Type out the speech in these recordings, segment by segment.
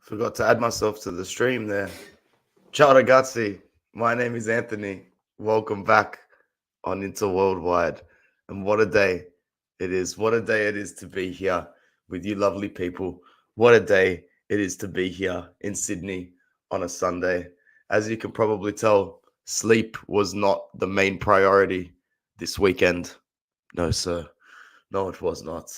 Forgot to add myself to the stream there. Ciao ragazzi. My name is Anthony. Welcome back on Inter Worldwide. And what a day it is. What a day it is to be here with you lovely people. What a day it is to be here in Sydney on a Sunday. As you can probably tell, sleep was not the main priority this weekend. No, sir. No, it was not.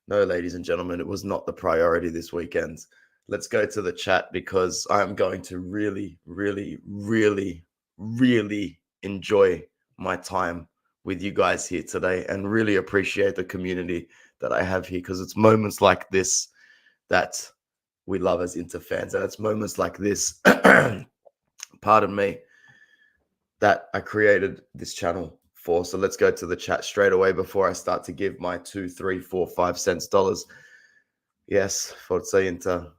No, ladies and gentlemen, it was not the priority this weekend. Let's go to the chat because I am going to really, really, really, really enjoy my time with you guys here today and really appreciate the community that I have here because it's moments like this that we love as Inter fans. And it's moments like this, pardon me, that I created this channel for. So let's go to the chat straight away before I start to give my 2, 3, 4, 5 cents dollars. Yes, Forza Inter.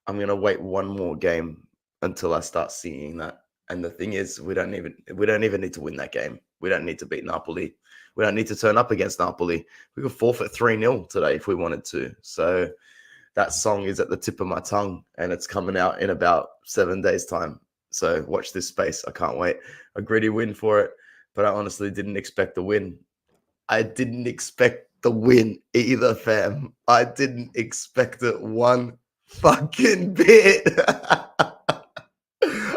I'm gonna wait one more game until I start seeing that. And the thing is, we don't even need to win that game. We don't need to beat Napoli. We don't need to turn up against Napoli. We could forfeit 3-0 today if we wanted to. So that song is at the tip of my tongue and it's coming out in about 7 days' time. So watch this space. I can't wait. A gritty win for it, but I honestly didn't expect the win. I didn't expect the win either, fam. I didn't expect it one fucking bit.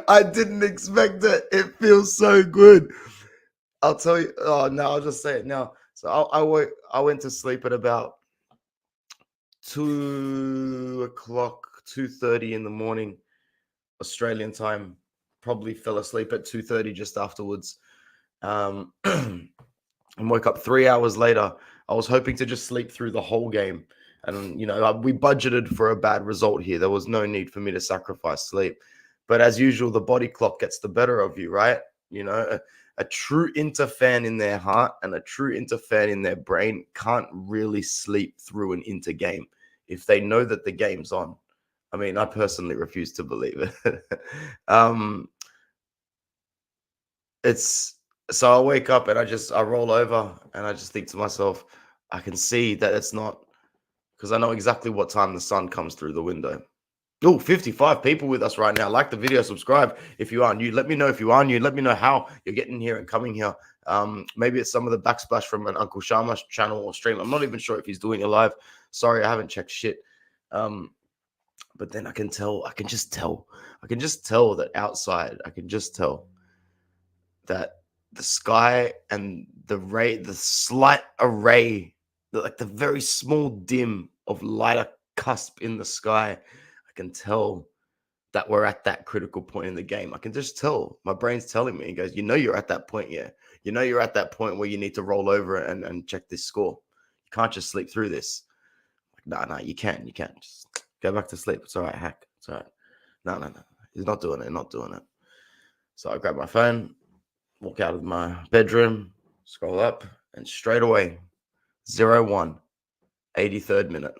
I didn't expect it. It feels so good. I'll tell you. Oh no, I'll just say it now. So I went to sleep at about 2:00, 2:30 in the morning, Australian time. Probably fell asleep at 2:30 just afterwards. And woke up 3 hours later. I was hoping to just sleep through the whole game. And, we budgeted for a bad result here. There was no need for me to sacrifice sleep. But as usual, the body clock gets the better of you, right? A true Inter fan in their heart and a true Inter fan in their brain can't really sleep through an Inter game if they know that the game's on. I mean, I personally refuse to believe it. It's so I wake up and I roll over and I just think to myself, I can see that it's not because I know exactly what time the sun comes through the window. Oh, 55 people with us right now. Like the video, subscribe if you are new. Let me know if you are new. Let me know how you're getting here and coming here. Maybe it's some of the backsplash from an Uncle Sharma channel or stream. I'm not even sure if he's doing it live. Sorry, I haven't checked shit. But then I can just tell that outside, I can just tell that the sky and the slight array, the very small dim of lighter cusp in the sky, I can tell that we're at that critical point in the game. I can just tell. My brain's telling me, it goes, you're at that point, yeah. You're at that point where you need to roll over and check this score. You can't just sleep through this. Like, no, you can't. Just go back to sleep. It's all right, hack. It's all right. No. He's not doing it. So I grab my phone, walk out of my bedroom, scroll up, and straight away, 0-1, 83rd minute.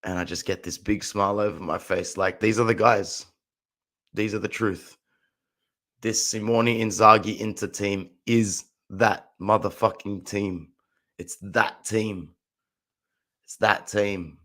And I just get this big smile over my face. Like, these are the guys. These are the truth. This Simone Inzaghi Inter team is that motherfucking team. It's that team. It's that team.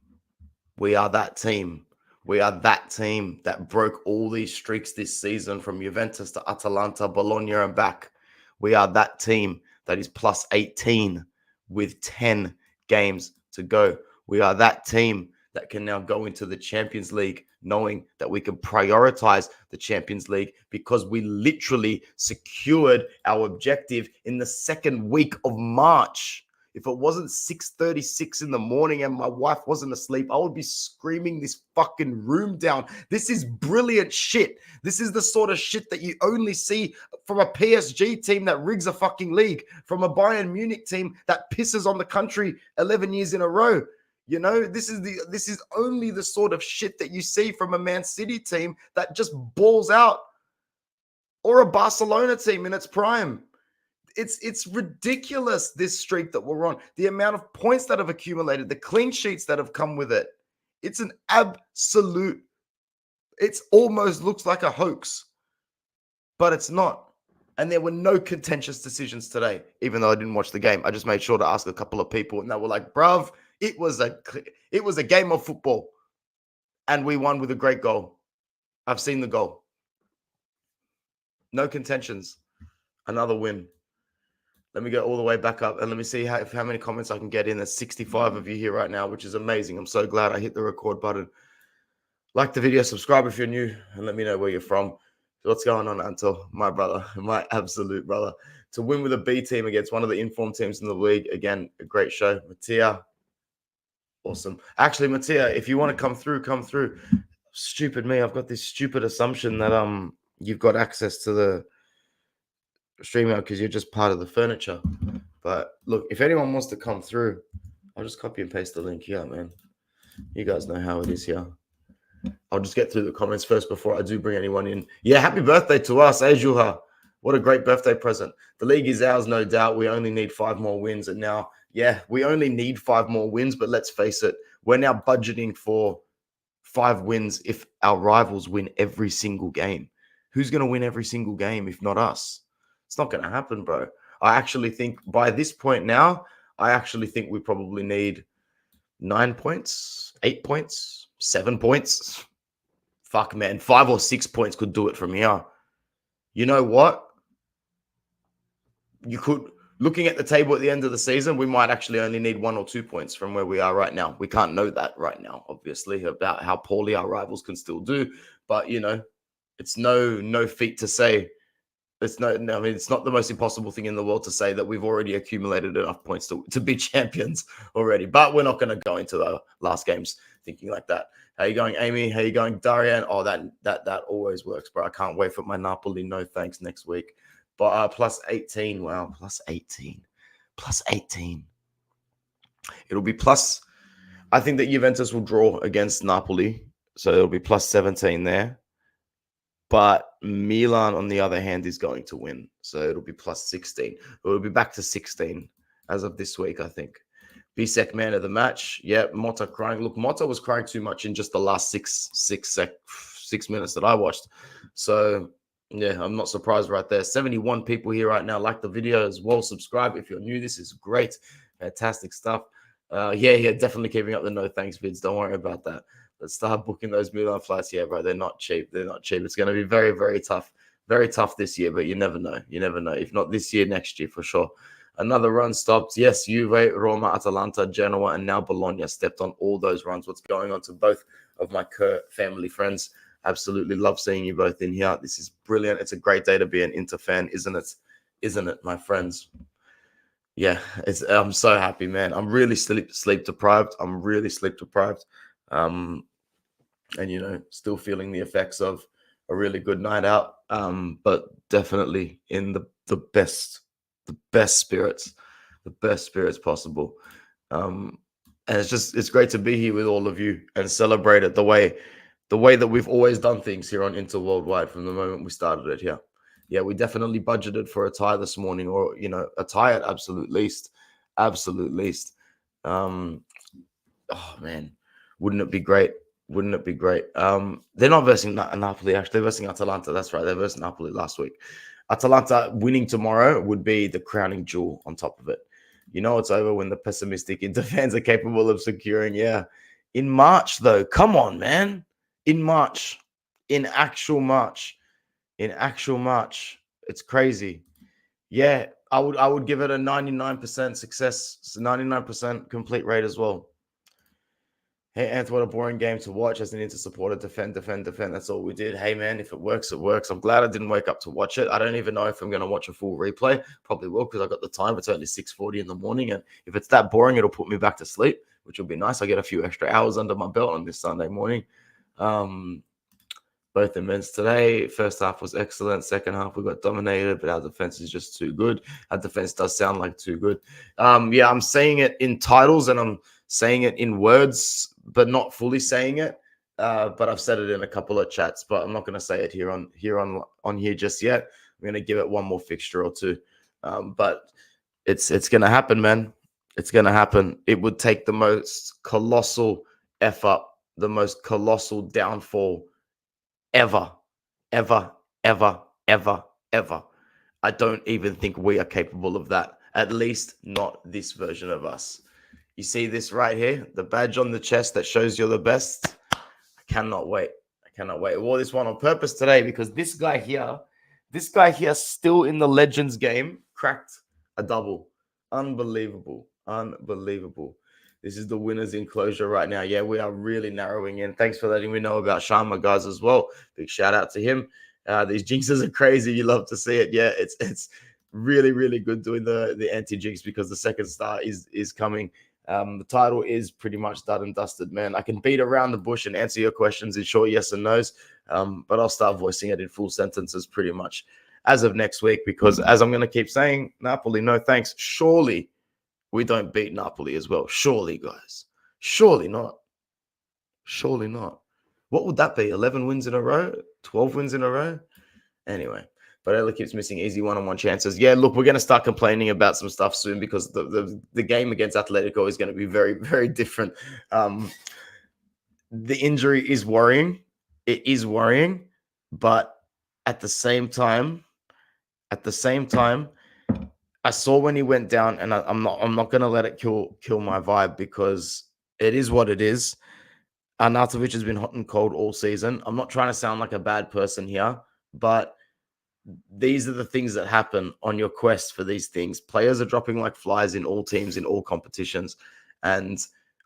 We are that team. We are that team that broke all these streaks this season from Juventus to Atalanta, Bologna, and back. We are that team that is plus 18 with 10 games to go. We are that team that can now go into the Champions League knowing that we can prioritize the Champions League because we literally secured our objective in the second week of March. If it wasn't 6:36 in the morning and my wife wasn't asleep, I would be screaming this fucking room down. This is brilliant shit. This is the sort of shit that you only see from a PSG team that rigs a fucking league, from a Bayern Munich team that pisses on the country 11 years in a row. This is only the sort of shit that you see from a Man City team that just balls out, or a Barcelona team in its prime. It's ridiculous, this streak that we're on. The amount of points that have accumulated, the clean sheets that have come with it. It's an absolute, it almost looks like a hoax, but it's not. And there were no contentious decisions today, even though I didn't watch the game. I just made sure to ask a couple of people, and they were like, bruv, it was a game of football. And we won with a great goal. I've seen the goal. No contentions. Another win. Let me go all the way back up and let me see how many comments I can get in. There's 65 of you here right now, which is amazing. I'm so glad I hit the record button. Like the video, subscribe if you're new, and let me know where you're from. So what's going on, Anto? My brother, my absolute brother. To win with a B team against one of the informed teams in the league. Again, a great show. Mattia, awesome. Actually, Mattia, if you want to come through, come through. Stupid me. I've got this stupid assumption that you've got access to the stream out because you're just part of the furniture. But look, if anyone wants to come through, I'll just copy and paste the link here, man. You guys know how it is here. I'll just get through the comments first before I do bring anyone in. Yeah, happy birthday to us, Juha. What a great birthday present. The league is ours, no doubt. We only need 5 more wins. And now, yeah, we only need 5 more wins. But let's face it, we're now budgeting for 5 wins if our rivals win every single game. Who's going to win every single game if not us? It's not going to happen, bro. I actually think by this point now, I actually think we probably need 9 points, 8 points, 7 points. Fuck, man. 5 or 6 points could do it from here. You know what? You could, looking at the table at the end of the season, we might actually only need 1 or 2 points from where we are right now. We can't know that right now, obviously, about how poorly our rivals can still do. But, you know, it's no feat to say. It's I mean, it's not the most impossible thing in the world to say that we've already accumulated enough points to be champions already. But we're not going to go into the last games thinking like that. How you going, Amy? How you going, Darian? Oh, that always works, bro. I can't wait for my Napoli. No thanks next week. But plus 18. Wow, plus 18. Plus 18. It'll be plus. I think that Juventus will draw against Napoli. So it'll be plus 17 there. But Milan, on the other hand, is going to win. So it'll be plus 16. It'll be back to 16 as of this week, I think. Bisek man of the match. Yeah, Motta crying. Look, Motta was crying too much in just the last 6 minutes that I watched. So, yeah, I'm not surprised right there. 71 people here right now. Like the video as well. Subscribe if you're new. This is great. Fantastic stuff. Yeah, definitely keeping up the no thanks vids. Don't worry about that. Let's start booking those Milan flights. Yeah, bro, they're not cheap. They're not cheap. It's going to be very, very tough. Very tough this year, but you never know. You never know. If not this year, next year for sure. Another run stopped. Yes, Juve, Roma, Atalanta, Genoa, and now Bologna stepped on all those runs. What's going on to both of my Kerr family friends? Absolutely love seeing you both in here. This is brilliant. It's a great day to be an Inter fan, isn't it? Isn't it, my friends? Yeah, I'm so happy, man. I'm really sleep deprived. I'm really sleep deprived. And, you know, still feeling the effects of a really good night out, but definitely in the best spirits possible. And it's great to be here with all of you and celebrate it the way that we've always done things here on Inter Worldwide from the moment we started it here. Yeah, we definitely budgeted for a tie this morning, or, you know, a tie at absolute least. Oh man, wouldn't it be great? Wouldn't it be great? They're not versing Napoli, actually. They're versing Atalanta. That's right. They versed Napoli last week. Atalanta winning tomorrow would be the crowning jewel on top of it. You know it's over when the pessimistic Inter fans are capable of securing. Yeah. In March, though. Come on, man. In March. In actual March. It's crazy. Yeah. I would give it a 99% success, 99% complete rate as well. Hey, Anth, what a boring game to watch as an Inter supporter. Defend. That's all we did. Hey, man, if it works, it works. I'm glad I didn't wake up to watch it. I don't even know if I'm going to watch a full replay. Probably will because I got the time. It's only 6:40 in the morning. And if it's that boring, it'll put me back to sleep, which will be nice. I get a few extra hours under my belt on this Sunday morning. Both immense today. First half was excellent. Second half, we got dominated, but our defense is just too good. Our defense does sound like too good. Yeah, I'm saying it in titles and I'm saying it in words, but not fully saying it. But I've said it in a couple of chats, but I'm not going to say it here just yet. I'm going to give it one more fixture or two. But it's going to happen, man. It's going to happen. It would take the most colossal effort, the most colossal downfall ever. I don't even think we are capable of that. At least not this version of us. You see this right here, the badge on the chest that shows you're the best. I cannot wait. I cannot wait. I wore this one on purpose today because this guy here, still in the Legends game, cracked a double. Unbelievable. Unbelievable. This is the winners enclosure right now. Yeah, we are really narrowing in. Thanks for letting me know about Sharma, guys, as well. Big shout out to him. These jinxes are crazy. You love to see it. Yeah, it's really, really good doing the anti-jinx because the second star is coming. The title is pretty much done and dusted, man. I can beat around the bush and answer your questions in short yes and no's, but I'll start voicing it in full sentences pretty much as of next week because, as I'm going to keep saying, Napoli, no thanks. Surely we don't beat Napoli as well. Surely, guys. Surely not. Surely not. What would that be? 11 wins in a row? 12 wins in a row? Anyway, but Ella keeps missing easy one-on-one chances. Yeah, look, we're going to start complaining about some stuff soon because the game against Atletico is going to be very, very different. The injury is worrying. It is worrying, but at the same time, I saw when he went down, and I'm not going to let it kill my vibe because it is what it is. Arnautovic has been hot and cold all season. I'm not trying to sound like a bad person here, but these are the things that happen on your quest for these things. Players are dropping like flies in all teams, in all competitions. And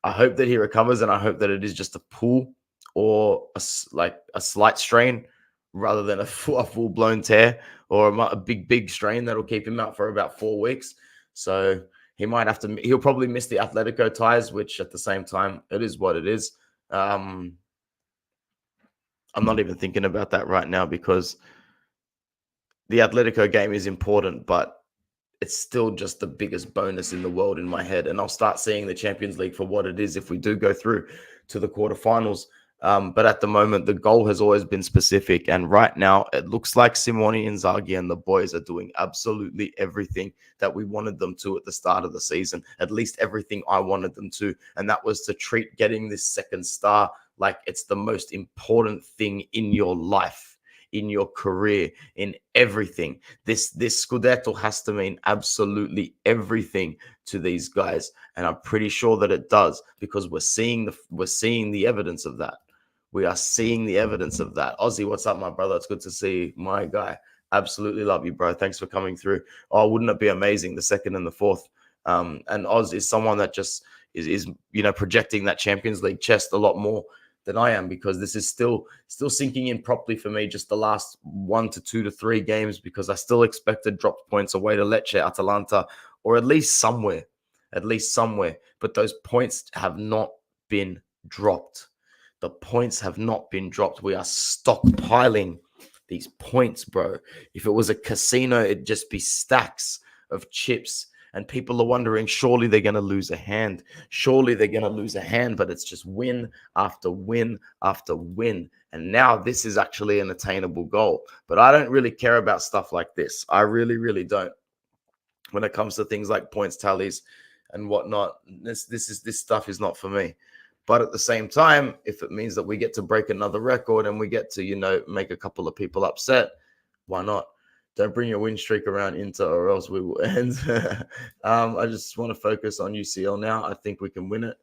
I hope that he recovers, and I hope that it is just a pull or a slight strain rather than a full-blown tear or a big strain that'll keep him out for about 4 weeks. So he'll probably miss the Atletico ties, which at the same time, it is what it is. I'm not even thinking about that right now because the Atletico game is important, but it's still just the biggest bonus in the world in my head. And I'll start seeing the Champions League for what it is if we do go through to the quarterfinals. But at the moment, the goal has always been specific. And right now, it looks like Simone Inzaghi and the boys are doing absolutely everything that we wanted them to at the start of the season, at least everything I wanted them to. And that was to treat getting this second star like it's the most important thing in your life, in your career, in everything. This Scudetto has to mean absolutely everything to these guys. And I'm pretty sure that it does because we're seeing the evidence of that. We are seeing the evidence of that. Ozzy, what's up, my brother? It's good to see you, my guy. Absolutely love you, bro. Thanks for coming through. Oh, wouldn't it be amazing, the second and the fourth? And Oz is someone that just is projecting that Champions League chest a lot more than I am because this is still sinking in properly for me. Just the last 1 to 2 to 3 games because I still expected dropped points away to Lecce, Atalanta, or at least somewhere. But those points have not been dropped. The points have not been dropped. We are stockpiling these points, bro. If it was a casino, it'd just be stacks of chips. And people are wondering, surely they're going to lose a hand. Surely they're going to lose a hand, but it's just win after win after win. And now this is actually an attainable goal. But I don't really care about stuff like this. I really, really don't. When it comes to things like points tallies and whatnot, this stuff is not for me. But at the same time, if it means that we get to break another record and we get to, make a couple of people upset, why not? Don't bring your win streak around Inter or else we will end. I just want to focus on UCL now. I think we can win it.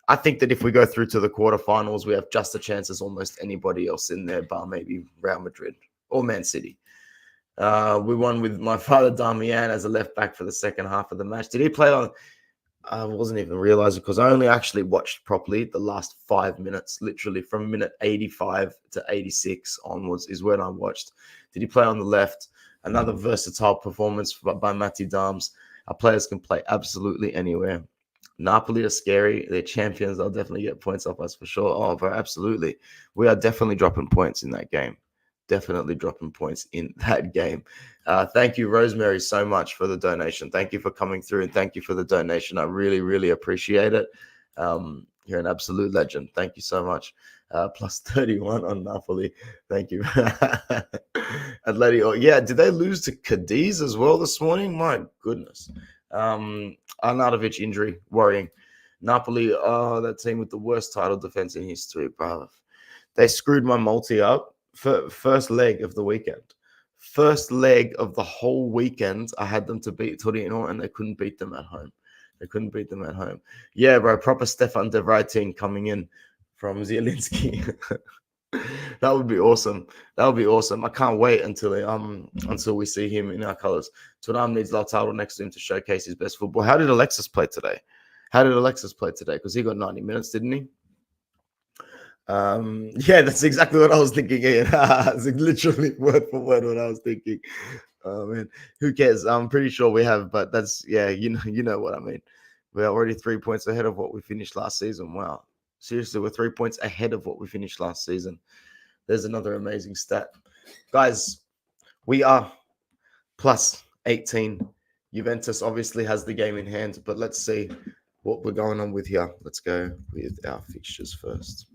I think that if we go through to the quarterfinals, we have just a chance as almost anybody else in there, bar maybe Real Madrid or Man City. We won with my father, Damian, as a left back for the second half of the match. Did he play on? I wasn't even realizing because I only actually watched properly the last 5 minutes, literally from minute 85 to 86 onwards is when I watched. Did he play on the left? Another versatile performance by Matty Dams. Our players can play absolutely anywhere. Napoli are scary. They're champions. They'll definitely get points off us for sure. Oh, bro, absolutely. We are definitely dropping points in that game. Definitely dropping points in that game. Thank you, Rosemary, so much for the donation. Thank you for coming through and thank you for the donation. I really, really appreciate it. You're an absolute legend. Thank you so much. Plus 31 on Napoli. Thank you. Atleti. Yeah, did they lose to Cadiz as well this morning? My goodness. Arnautovic injury, worrying. Napoli, that team with the worst title defense in history, bro. They screwed my multi up for first leg of the weekend. First leg of the whole weekend, I had them to beat Torino, and they couldn't beat them at home. Yeah, bro, proper Stefan de Vrij team coming in. from Zielinski. That would be awesome. That would be awesome. I can't wait until we see him in our colors. Turam needs Lautaro next to him to showcase his best football. How did Alexis play today? Because he got 90 minutes, didn't he? Yeah, that's exactly what I was thinking. Ian. It's literally word for word what I was thinking. Oh man, who cares? I'm pretty sure we have, but that's yeah, you know what I mean. We're already 3 points ahead of what we finished last season. Wow, seriously, we're 3 points ahead of what we finished last season. There's another amazing stat, guys. We are plus 18. Juventus obviously has the game in hand, but let's see what we're going on with here. Let's go with our fixtures first.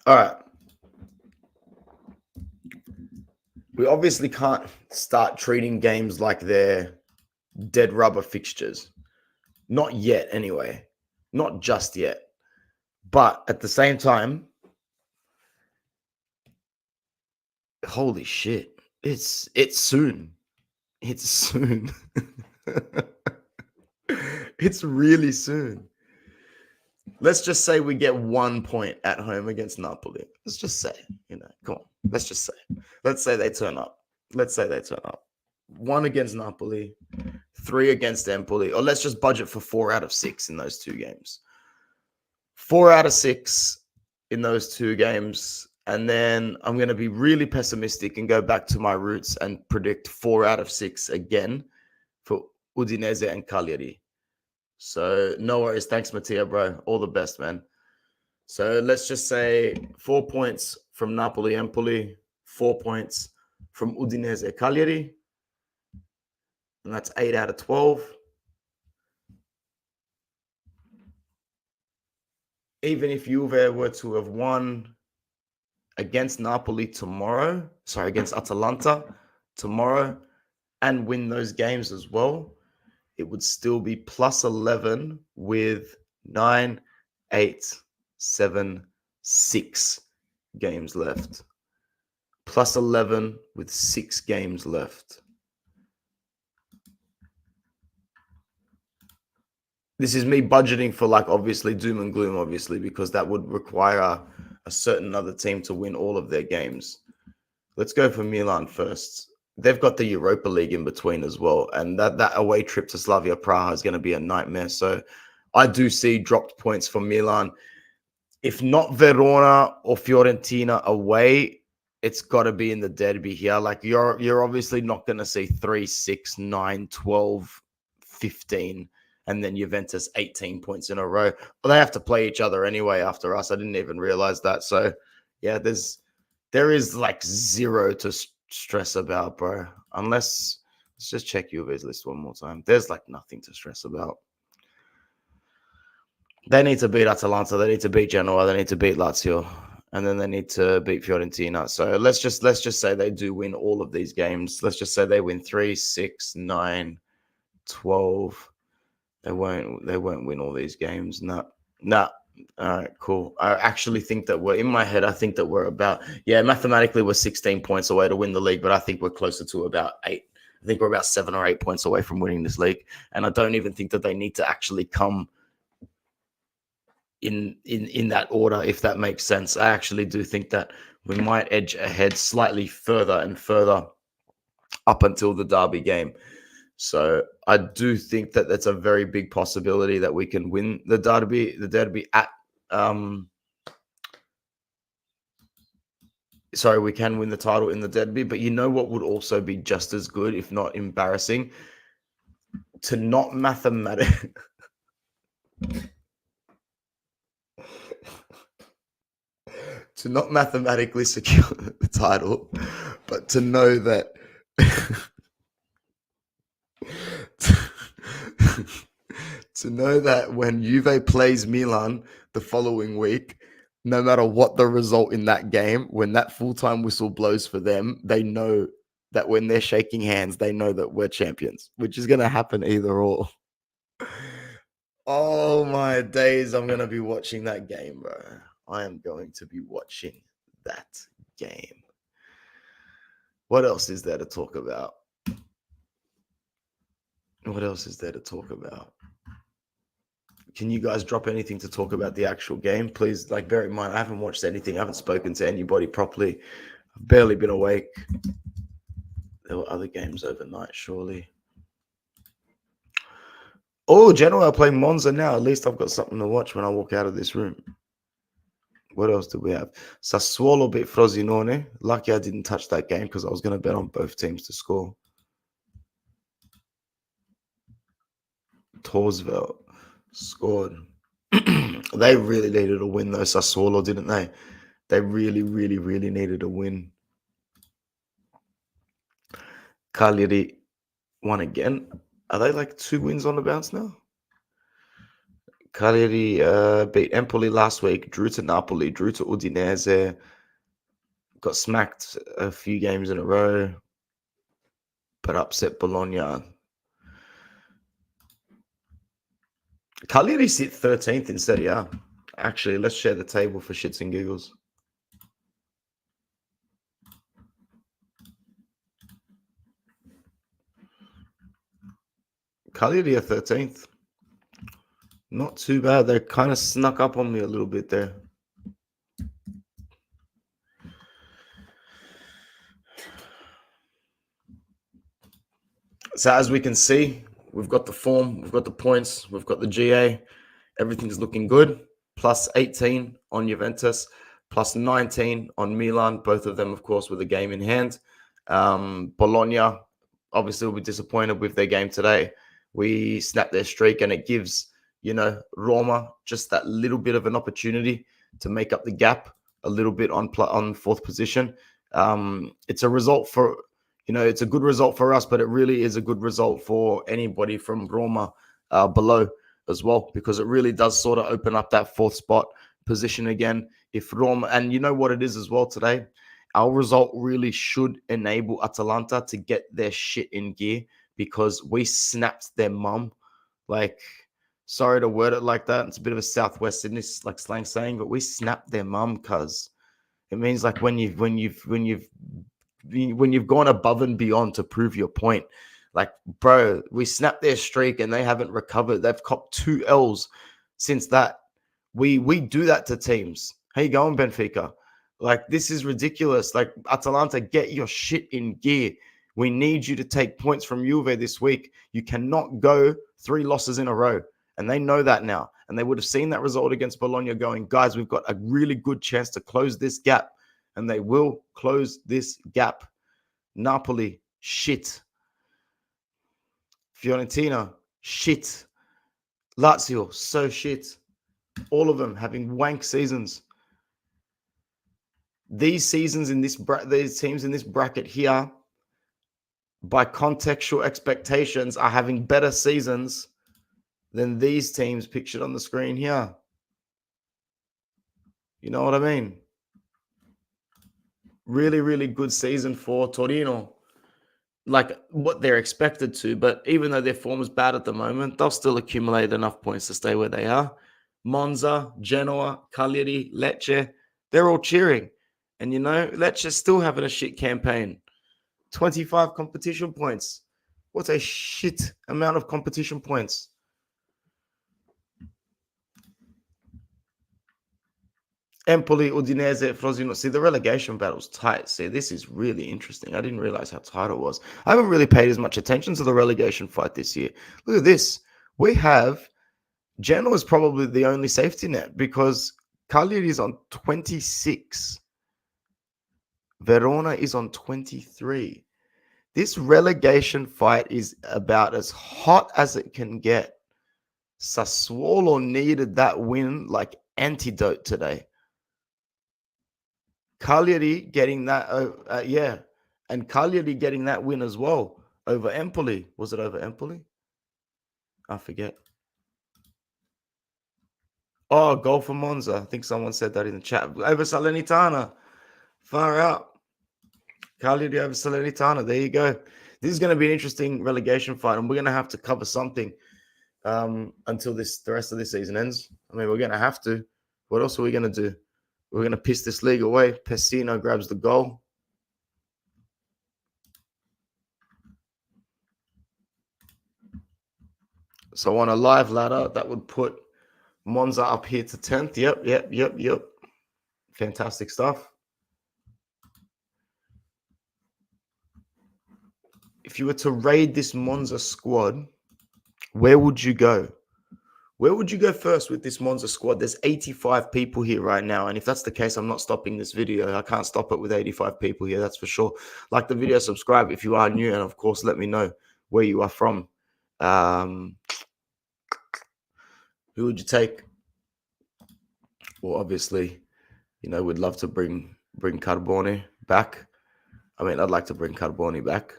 All right. We obviously can't start treating games like they're dead rubber fixtures. Not yet, anyway. Not just yet. But at the same time, holy shit. It's soon. It's soon. It's really soon. Let's just say we get 1 point at home against Napoli. Let's just say, come on. Let's just say. Let's say they turn up. One against Napoli, 3 against Empoli, or let's just budget for 4 out of 6 in those 2 games. 4 out of 6 in those 2 games. And then I'm going to be really pessimistic and go back to my roots and predict 4 out of 6 again for Udinese and Cagliari. So no worries. Thanks, Mattia, bro. All the best, man. So let's just say 4 points from Napoli, Empoli, 4 points from Udinese, Cagliari. And that's 8 out of 12. Even if Juve were to have won against Napoli tomorrow, against Atalanta tomorrow, and win those games as well, it would still be plus 11 with 9, 8, 7, 6 games left. Plus 11 with 6 games left. This is me budgeting for obviously doom and gloom, obviously, because that would require a certain other team to win all of their games. Let's go for Milan first. They've got the Europa League in between as well, and that away trip to Slavia Praha is going to be a nightmare. So I do see dropped points for Milan. If not Verona or Fiorentina away, it's got to be in the derby here. You're obviously not going to see 3, 6, 9, 12, 15, and then Juventus 18 points in a row. Well, they have to play each other anyway after us. I didn't even realize that. So yeah, there is 0 to stress about, bro. Unless, let's just check Juve's list one more time. There's nothing to stress about. They need to beat Atalanta. They need to beat Genoa. They need to beat Lazio, and then they need to beat Fiorentina. So let's just say they do win all of these games. Let's just say they win 3, 6, 9, 12. They won't win all these games. No. All right, cool. I actually think that we're in my head. I think that we're about mathematically we're 16 points away to win the league, but I think we're closer to about 8. I think we're about 7 or 8 points away from winning this league, and I don't even think that they need to actually come in that order, if that makes sense. I actually do think that we might edge ahead slightly further and further up until the derby game. So I do think that that's a very big possibility that we can win the derby at we can win the title in the derby. But you know what would also be just as good, if not embarrassing, to not mathematically secure the title, but to know that to know that when Juve plays Milan the following week, no matter what the result in that game, when that full-time whistle blows for them, they know that when they're shaking hands, they know that we're champions, which is going to happen either or. Oh my days, I'm gonna be watching that game, bro. I am going to be watching that game. What else is there to talk about? What else is there to talk about? Can you guys drop anything to talk about the actual game? Please, like, bear in mind, I haven't watched anything. I haven't spoken to anybody properly. I've barely been awake. There were other games overnight, surely. Oh, Genoa are playing Monza now. At least I've got something to watch when I walk out of this room. What else do we have? Sassuolo beat Frosinone. Lucky I didn't touch that game because I was going to bet on both teams to score. Torsveld scored. They really needed a win, though, Sassuolo, didn't they? They really, really, really needed a win. Cagliari won again. Are they like 2 wins on the bounce now? Cagliari beat Empoli last week, drew to Napoli, drew to Udinese, got smacked a few games in a row, but upset Bologna. Cagliari sit 13th in Serie A. Actually, let's share the table for shits and giggles. Cagliari are 13th. Not too bad. They kind of snuck up on me a little bit there. So as we can see, we've got the form, we've got the points, we've got the GA. Everything's looking good. Plus 18 on Juventus, plus 19 on Milan. Both of them, of course, with a game in hand. Bologna, obviously, will be disappointed with their game today. We snapped their streak, and it gives, Roma just that little bit of an opportunity to make up the gap a little bit on fourth position. It's a result for, it's a good result for us, but it really is a good result for anybody from Roma below as well, because it really does sort of open up that fourth spot position again. If Roma, and you know what it is as well today, our result really should enable Atalanta to get their shit in gear, because we snapped their mum. Like, sorry to word it like that. It's a bit of a Southwest Sydney like slang saying, but we snapped their mum, cuz it means like when you've gone above and beyond to prove your point. Like, bro, we snapped their streak and they haven't recovered. They've copped 2 L's since that. We do that to teams. How you going, Benfica? Like, this is ridiculous. Like, Atalanta, get your shit in gear. We need you to take points from Juve this week. You cannot go 3 losses in a row. And they know that now. And they would have seen that result against Bologna going, guys, we've got a really good chance to close this gap. And they will close this gap. Napoli, shit. Fiorentina, shit. Lazio, so shit. All of them having wank seasons. These seasons in this these teams in this bracket here, by contextual expectations, are having better seasons than these teams pictured on the screen here. You know what I mean? Really, really good season for Torino. Like what they're expected to, but even though their form is bad at the moment, they'll still accumulate enough points to stay where they are. Monza, Genoa, Cagliari, Lecce, they're all cheering. And Lecce's still having a shit campaign. 25 competition points. What a shit amount of competition points. Empoli, Udinese, Frosinone. See, the relegation battle's tight. See, this is really interesting. I didn't realize how tight it was. I haven't really paid as much attention to the relegation fight this year. Look at this. We have Genoa is probably the only safety net, because Cagliari is on 26. Verona is on 23. This relegation fight is about as hot as it can get. Sassuolo needed that win like antidote today. Cagliari getting that, and Cagliari getting that win as well over Empoli. Was it over Empoli? I forget. Oh, goal for Monza. I think someone said that in the chat. Over Salernitana. Far out. Cagliari over Salernitana. There you go. This is going to be an interesting relegation fight, and we're going to have to cover something until the rest of this season ends. I mean, we're going to have to. What else are we going to do? We're going to piss this league away. Pessina grabs the goal. So on a live ladder, that would put Monza up here to 10th. Yep. Fantastic stuff. If you were to raid this Monza squad, where would you go? Where would you go first with this Monza squad? There's 85 people here right now. And if that's the case, I'm not stopping this video. I can't stop it with 85 people here, that's for sure. Like the video, subscribe if you are new. And of course, let me know where you are from. Who would you take? Well, obviously, we'd love to bring Carbone back. I mean, I'd like to bring Carbone back.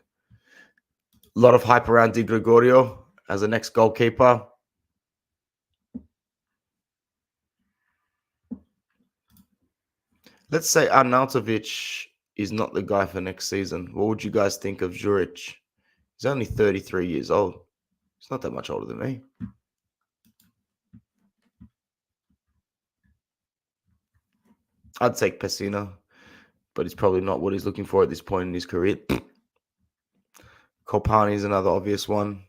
A lot of hype around Di Gregorio as the next goalkeeper. Let's say Arnautovic is not the guy for next season. What would you guys think of Juric? He's only 33 years old. He's not that much older than me. I'd take Pessina, but it's probably not what he's looking for at this point in his career. Kopani is another obvious one.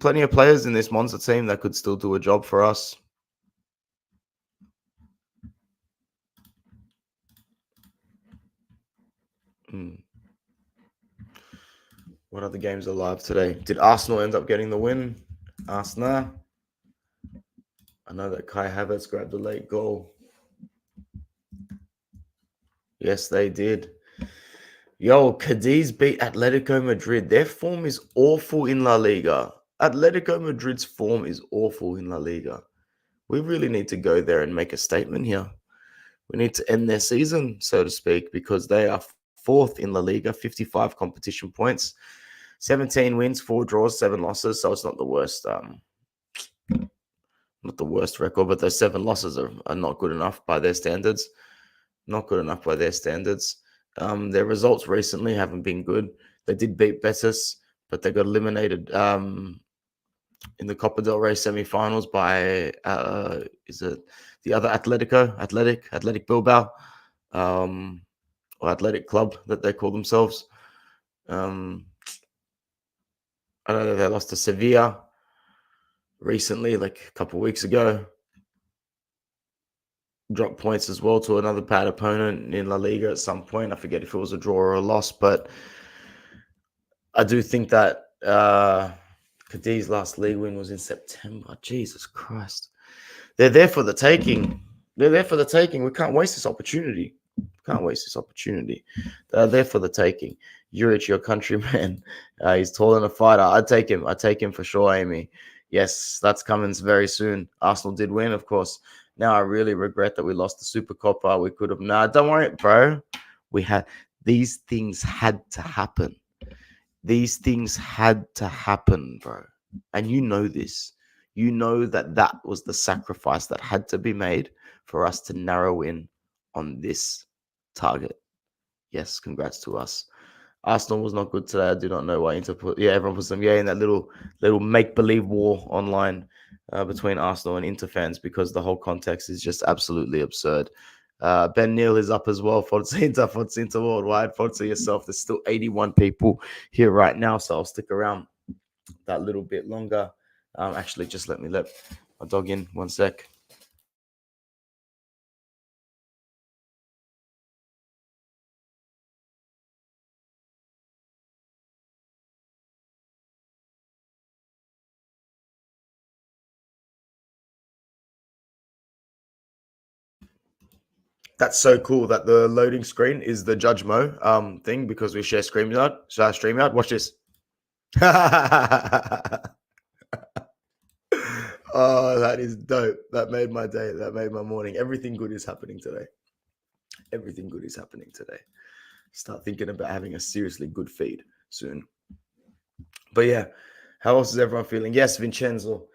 Plenty of players in this Monza team that could still do a job for us. What other games are live today? Did Arsenal end up getting the win? Arsenal. I know that Kai Havertz grabbed a late goal. Yes, they did. Yo, Cadiz beat Atletico Madrid. Their form is awful in La Liga. Atletico Madrid's form is awful in La Liga. We really need to go there and make a statement here. We need to end their season, so to speak, because they are fourth in La Liga, 55 competition points, 17 wins, 4 draws, 7 losses. So it's not the worst, record, but those 7 losses are not good enough by their standards. Not good enough by their standards. Their results recently haven't been good. They did beat Betis, but they got eliminated in the Copa del Rey semi-finals by is it the other Athletic Bilbao, or Athletic Club that they call themselves. I know that they lost to Sevilla recently, like a couple of weeks ago. Dropped points as well to another bad opponent in La Liga at some point. I forget if it was a draw or a loss, but I do think that Cadiz's last league win was in September. Jesus Christ. They're there for the taking. We can't waste this opportunity. They're there for the taking. Juric, your countryman. He's tall and a fighter. I'd take him for sure, Amy. Yes, that's coming very soon. Arsenal did win, of course. Now I really regret that we lost the Super Copa. We could have. Nah, don't worry, bro. These things had to happen. These things had to happen, bro. And you know this. You know that was the sacrifice that had to be made for us to narrow in on this target. Yes, congrats to us. Arsenal was not good today. I do not know why Inter put. Yeah, everyone put them. Yeah, in that little make-believe war online between Arsenal and Inter fans, because the whole context is just absolutely absurd. Ben Neal is up as well. Forza Inter worldwide. Forza yourself. There's still 81 people here right now, so I'll stick around that little bit longer. Actually, just let my dog in 1 sec. That's so cool that the loading screen is the Judge Mo thing, because we share StreamYard. So StreamYard, watch this. Oh, that is dope. That made my day. That made my morning. Everything good is happening today. Start thinking about having a seriously good feed soon. But yeah, how else is everyone feeling? Yes, Vincenzo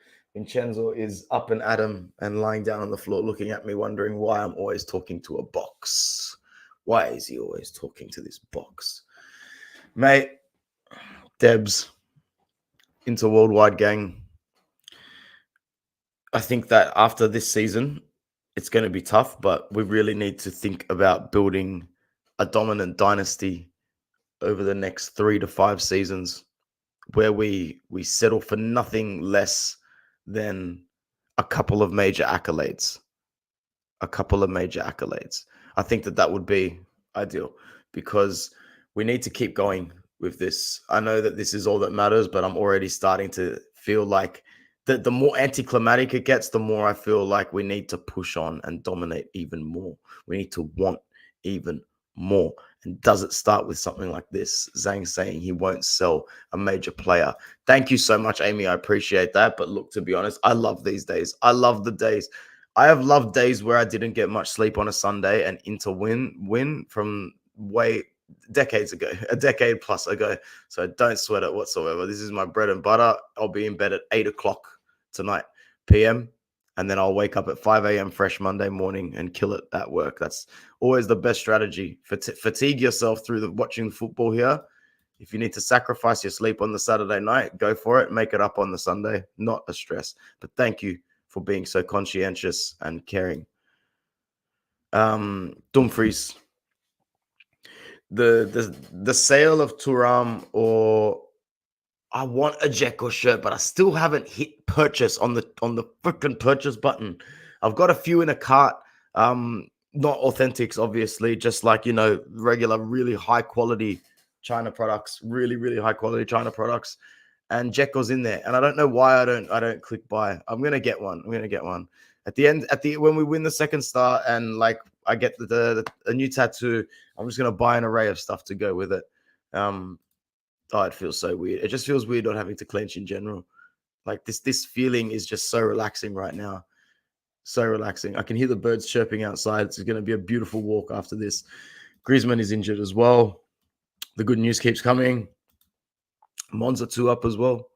is up and at 'em and lying down on the floor looking at me, wondering why I'm always talking to a box. Why is he always talking to this box? Mate, Debs, Inter Worldwide gang. I think that after this season, it's going to be tough, but we really need to think about building a dominant dynasty over the next 3 to 5 seasons, where we settle for nothing less than a couple of major accolades. A couple of major accolades. I think that that would be ideal because we need to keep going with this. I know that this is all that matters, but I'm already starting to feel like the more anticlimactic it gets, the more I feel like we need to push on and dominate even more. We need to want even more. And does it start with something like this? Zhang saying he won't sell a major player. Thank you so much, Amy. I appreciate that. But look, to be honest, I love these days. I love the days. I have loved days where I didn't get much sleep on a Sunday and Inter win from way decades ago, a decade plus ago. So don't sweat it whatsoever. This is my bread and butter. I'll be in bed at 8 o'clock tonight PM, and then I'll wake up at 5 a.m. fresh Monday morning and kill it at work. That's always the best strategy. Fatigue yourself through the watching football here. If you need to sacrifice your sleep on the Saturday night, go for it. Make it up on the Sunday. Not a stress. But thank you for being so conscientious and caring. Dumfries. The sale of Thuram, or I want a Dzeko shirt, but I still haven't hit purchase on the freaking purchase button. I've got a few in a cart. Not authentics, obviously, just like, you know, regular, really high quality China products, really, really high quality China products. And Dzeko's in there. And I don't know why I don't click buy. I'm gonna get one. At the end, when we win the second star and like I get a new tattoo, I'm just gonna buy an array of stuff to go with it. Oh, it feels so weird. It just feels weird not having to clench in general. Like this feeling is just so relaxing right now. So relaxing. I can hear the birds chirping outside. It's going to be a beautiful walk after this. Griezmann is injured as well. The good news keeps coming. Monza 2 up as well.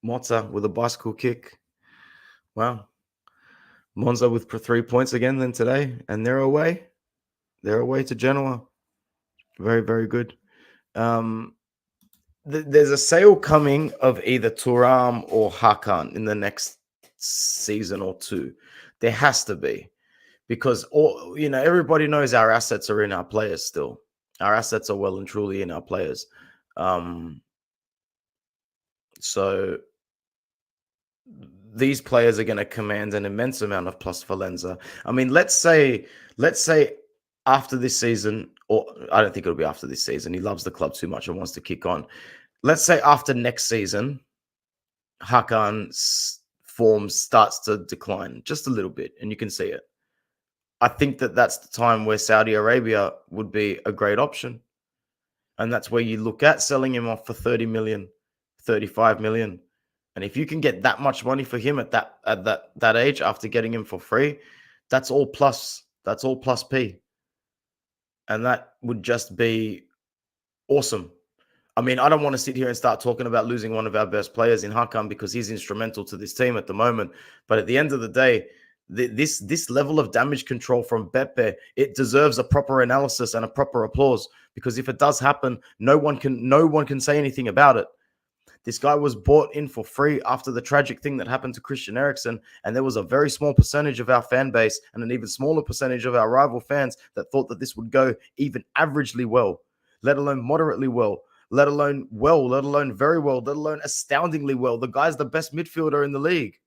Mozza with a bicycle kick. Wow. Monza with 3 points again then today. And they're away. They're away to Genoa. Very, very good. There's a sale coming of either Thuram or Hakan in the next season or two. There has to be, because everybody knows our assets are in our players still. Our assets are well and truly in our players. So these players are going to command an immense amount of plus for Lenza. I mean, let's say after this season, or I don't think it'll be after this season. He loves the club too much and wants to kick on. Let's say after next season, Hakan's form starts to decline just a little bit, and you can see it. I think that that's the time where Saudi Arabia would be a great option. And that's where you look at selling him off for 30 million, 35 million. And if you can get that much money for him at that age after getting him for free, that's all plus. That's all plus P. And that would just be awesome. I mean, I don't want to sit here and start talking about losing one of our best players in Hakan because he's instrumental to this team at the moment. But at the end of the day, this level of damage control from Beppe, it deserves a proper analysis and a proper applause, because if it does happen, no one can say anything about it. This guy was bought in for free after the tragic thing that happened to Christian Eriksen, and there was a very small percentage of our fan base and an even smaller percentage of our rival fans that thought that this would go even averagely well, let alone moderately well, let alone very well, let alone astoundingly well. The guy's the best midfielder in the league.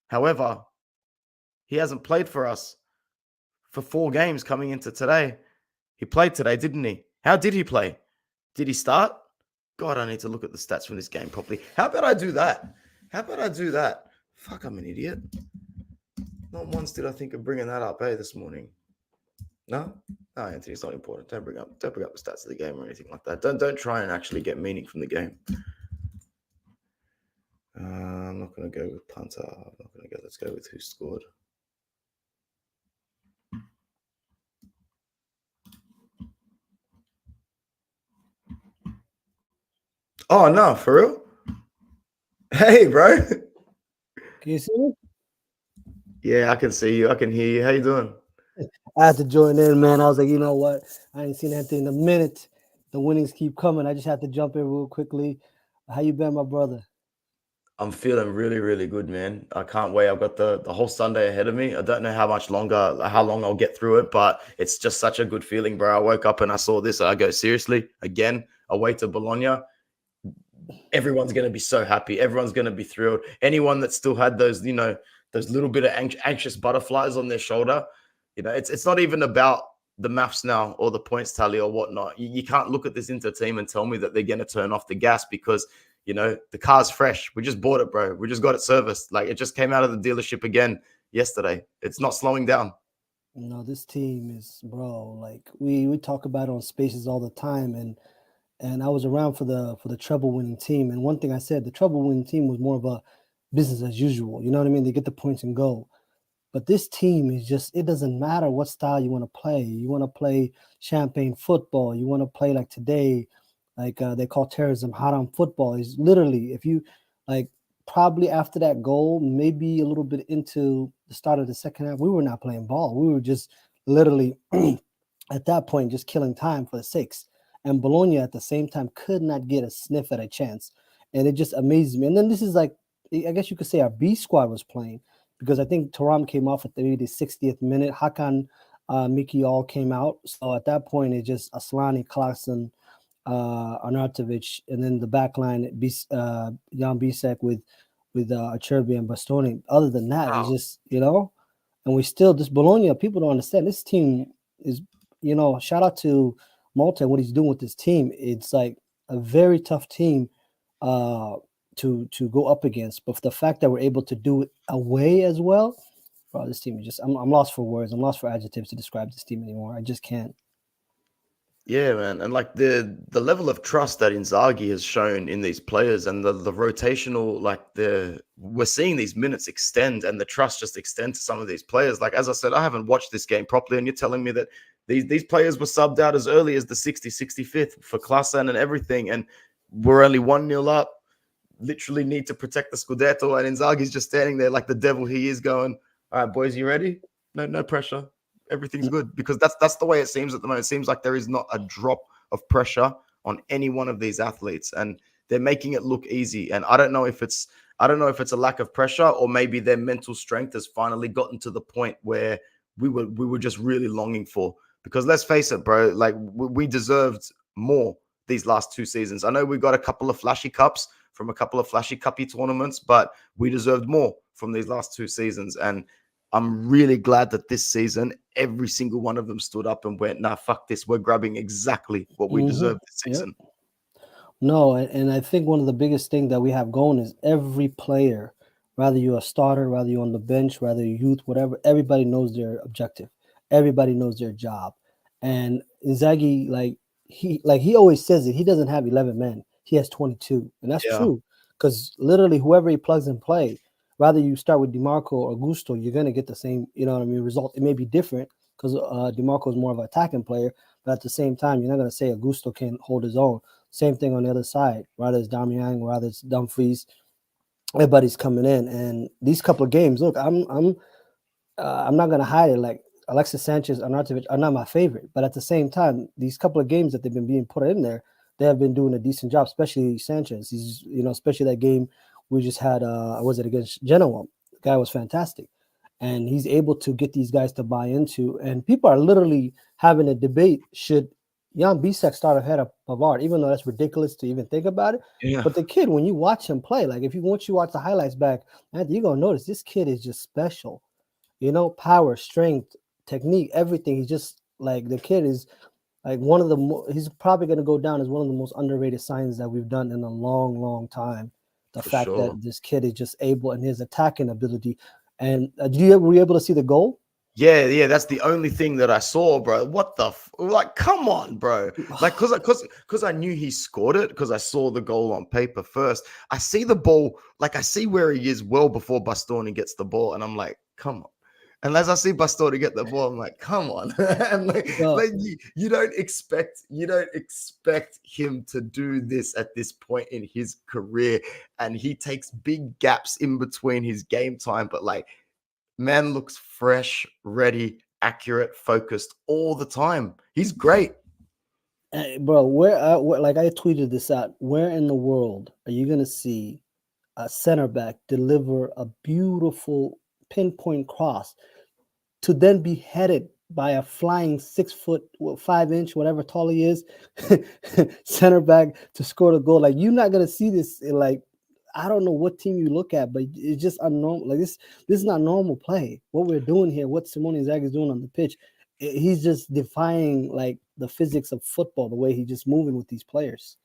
However, he hasn't played for us for 4 games coming into today. He played today, didn't he? How did he play? Did he start? God, I need to look at the stats from this game properly. How about I do that? Fuck, I'm an idiot. Not once did I think of bringing that up, this morning. No, Anthony, it's not important. Don't bring up the stats of the game or anything like that. Don't try and actually get meaning from the game. I'm not going to go with punter. I'm not going to go. Let's go with who scored. Oh, no, for real? Hey, bro. Can you see me? Yeah, I can see you. I can hear you. How you doing? I had to join in, man. I was like, you know what? I ain't seen anything in a minute. The winnings keep coming. I just had to jump in real quickly. How you been, my brother? I'm feeling really, really good, man. I can't wait. I've got the whole Sunday ahead of me. I don't know how much longer, how long I'll get through it, but it's just such a good feeling, bro. I woke up and I saw this. And I go, seriously, again, away to Bologna. Everyone's going to be so happy. Everyone's going to be thrilled. Anyone that still had those, those little bit of anxious butterflies on their shoulder, it's not even about the maths now or the points tally or whatnot. You can't look at this Inter team and tell me that they're going to turn off the gas because the car's fresh. We just bought it, bro. We just got it serviced. Like it just came out of the dealership again yesterday. It's not slowing down. No, this team is, bro. Like we talk about it on Spaces all the time, and I was around for the treble winning team. And one thing I said, the treble winning team was more of a business as usual. You know what I mean? They get the points and go. But this team is just, it doesn't matter what style you want to play. You want to play champagne football. You want to play like today, like they call terrorism haram football. Is literally, if you like, probably after that goal, maybe a little bit into the start of the second half, we were not playing ball. We were just literally at that point just killing time for the six. And Bologna at the same time could not get a sniff at a chance. And it just amazes me. And then this is like, I guess you could say our B squad was playing because I think Thuram came off at maybe the 60th minute. Hakan Miki all came out. So at that point, it just Aslani, Clarkson, Arnautovic, and then the back line, Jan Bisek with Acerbi and Bastoni. Other than that, it's Wow. just, and we still, this Bologna, people don't understand. This team is, shout out to Malta and what he's doing with this team. It's like a very tough team uh, to go up against. But the fact that we're able to do it away as well, bro, this team is just, I'm lost for words. I'm lost for adjectives to describe this team anymore. I just can't. Yeah, man, and like the level of trust that Inzaghi has shown in these players, and the rotational, like we're seeing these minutes extend, and the trust just extend to some of these players. Like as I said, I haven't watched this game properly, and you're telling me that these players were subbed out as early as the 65th for Klassen and everything, and we're only 1-0 up. Literally need to protect the Scudetto, and Inzaghi's just standing there like the devil he is, going, "All right, boys, you ready? No pressure. Everything's good," because that's the way it seems at the moment. It seems like there is not a drop of pressure on any one of these athletes, and they're making it look easy. And I don't know if it's a lack of pressure or maybe their mental strength has finally gotten to the point where we were just really longing for. Because let's face it, bro, like we deserved more these last 2 seasons. I know we got a couple of flashy cups from a couple of flashy cuppy tournaments, but we deserved more from these last 2 seasons. And I'm really glad that this season, every single one of them stood up and went, nah, fuck this. We're grabbing exactly what we Mm-hmm. deserve this Yep. season. No, and I think one of the biggest things that we have going is every player, whether you're a starter, whether you're on the bench, whether you're youth, whatever, everybody knows their objective. Everybody knows their job. And Inzaghi, like he always says it, he doesn't have 11 men. He has 22. And that's Yeah, true. Because literally whoever he plugs and play, whether you start with DeMarco or Gusto, you're gonna get the same, result. It may be different because DeMarco is more of an attacking player, but at the same time, you're not gonna say Augusto can hold his own. Same thing on the other side. Whether it's Damian, whether it's Dumfries, everybody's coming in. And these couple of games, look, I'm not gonna hide it. Like Alexis Sanchez, Arnautovic are not my favorite, but at the same time, these couple of games that they've been being put in there, they have been doing a decent job. Especially Sanchez. He's especially that game we just had. Was it against Genoa? The guy was fantastic, and he's able to get these guys to buy into. And people are literally having a debate: should Jan Bisek start ahead of Pavard? Even though that's ridiculous to even think about it. yeah, But the kid, when you watch him play, like if you once you watch the highlights back, Anthony, you're gonna notice this kid is just special. Power, strength, technique, everything. He's just like the kid is like one of the he's probably going to go down as one of the most underrated signs that we've done in a long, long time. The for fact sure. that this kid is just able and his attacking ability. And were you able to see the goal? Yeah, that's the only thing that I saw, bro. What the like? Come on, bro. Like, cause I knew he scored it because I saw the goal on paper first. I see the ball, like I see where he is well before Bastoni gets the ball, and I'm like, come on. And as I see Bastoni get the ball, I'm like, come on. And No, like you don't expect him to do this at this point in his career, and he takes big gaps in between his game time, but like man looks fresh, ready, accurate, focused all the time. He's great. bro, like I tweeted this out. Where in the world are you going to see a center back deliver a beautiful pinpoint cross to then be headed by a flying 6 foot, 5 inch, whatever tall he is, center back to score the goal. Like you're not gonna see this in like I don't know what team you look at, but it's just unnormal. Like this is not normal play. What we're doing here, what Simone Inzaghi is doing on the pitch, he's just defying like the physics of football. The way he's just moving with these players.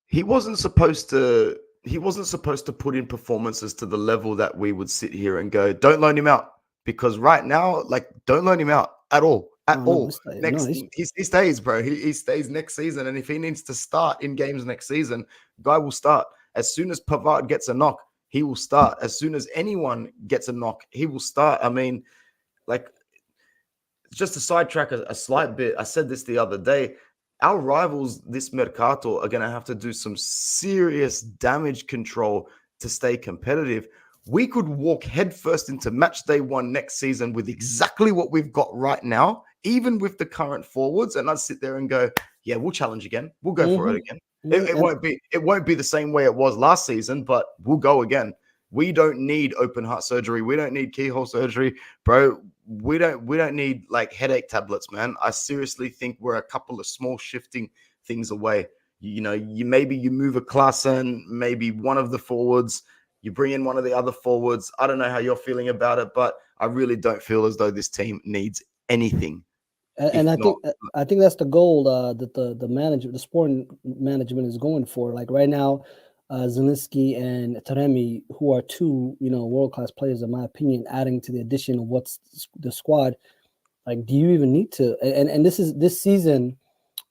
He wasn't supposed to. He wasn't supposed to put in performances to the level that we would sit here and go, "Don't loan him out," because right now, like, don't loan him out at all, at No, no, all. it's like, no, Next, he's he stays, bro. He stays next season, and if he needs to start in games next season, guy will start as soon as Pavard gets a knock. He will start as soon as anyone gets a knock. He will start. I mean, like, just to sidetrack a slight bit, I said this the other day. Our rivals this Mercato are going to have to do some serious damage control to stay competitive. We could walk headfirst into match day one next season with exactly what we've got right now, even with the current forwards, and I'd sit there and go, "Yeah, we'll challenge again. We'll go for it again." It and won't be the same way it was last season, but we'll go again. We don't need open heart surgery. We don't need keyhole surgery, bro. We don't need like headache tablets, man. I seriously think we're a couple of small shifting things away. You know, you move a class in, maybe one of the forwards, you bring in one of the other forwards. I don't know how you're feeling about it, but I really don't feel as though this team needs anything. and If not, I think that's the goal that the manager, the sporting management is going for. Like right now, Zelensky and Taremi, who are two world class players in my opinion, adding to the addition of what's the squad. Like, do you even need to? And this season,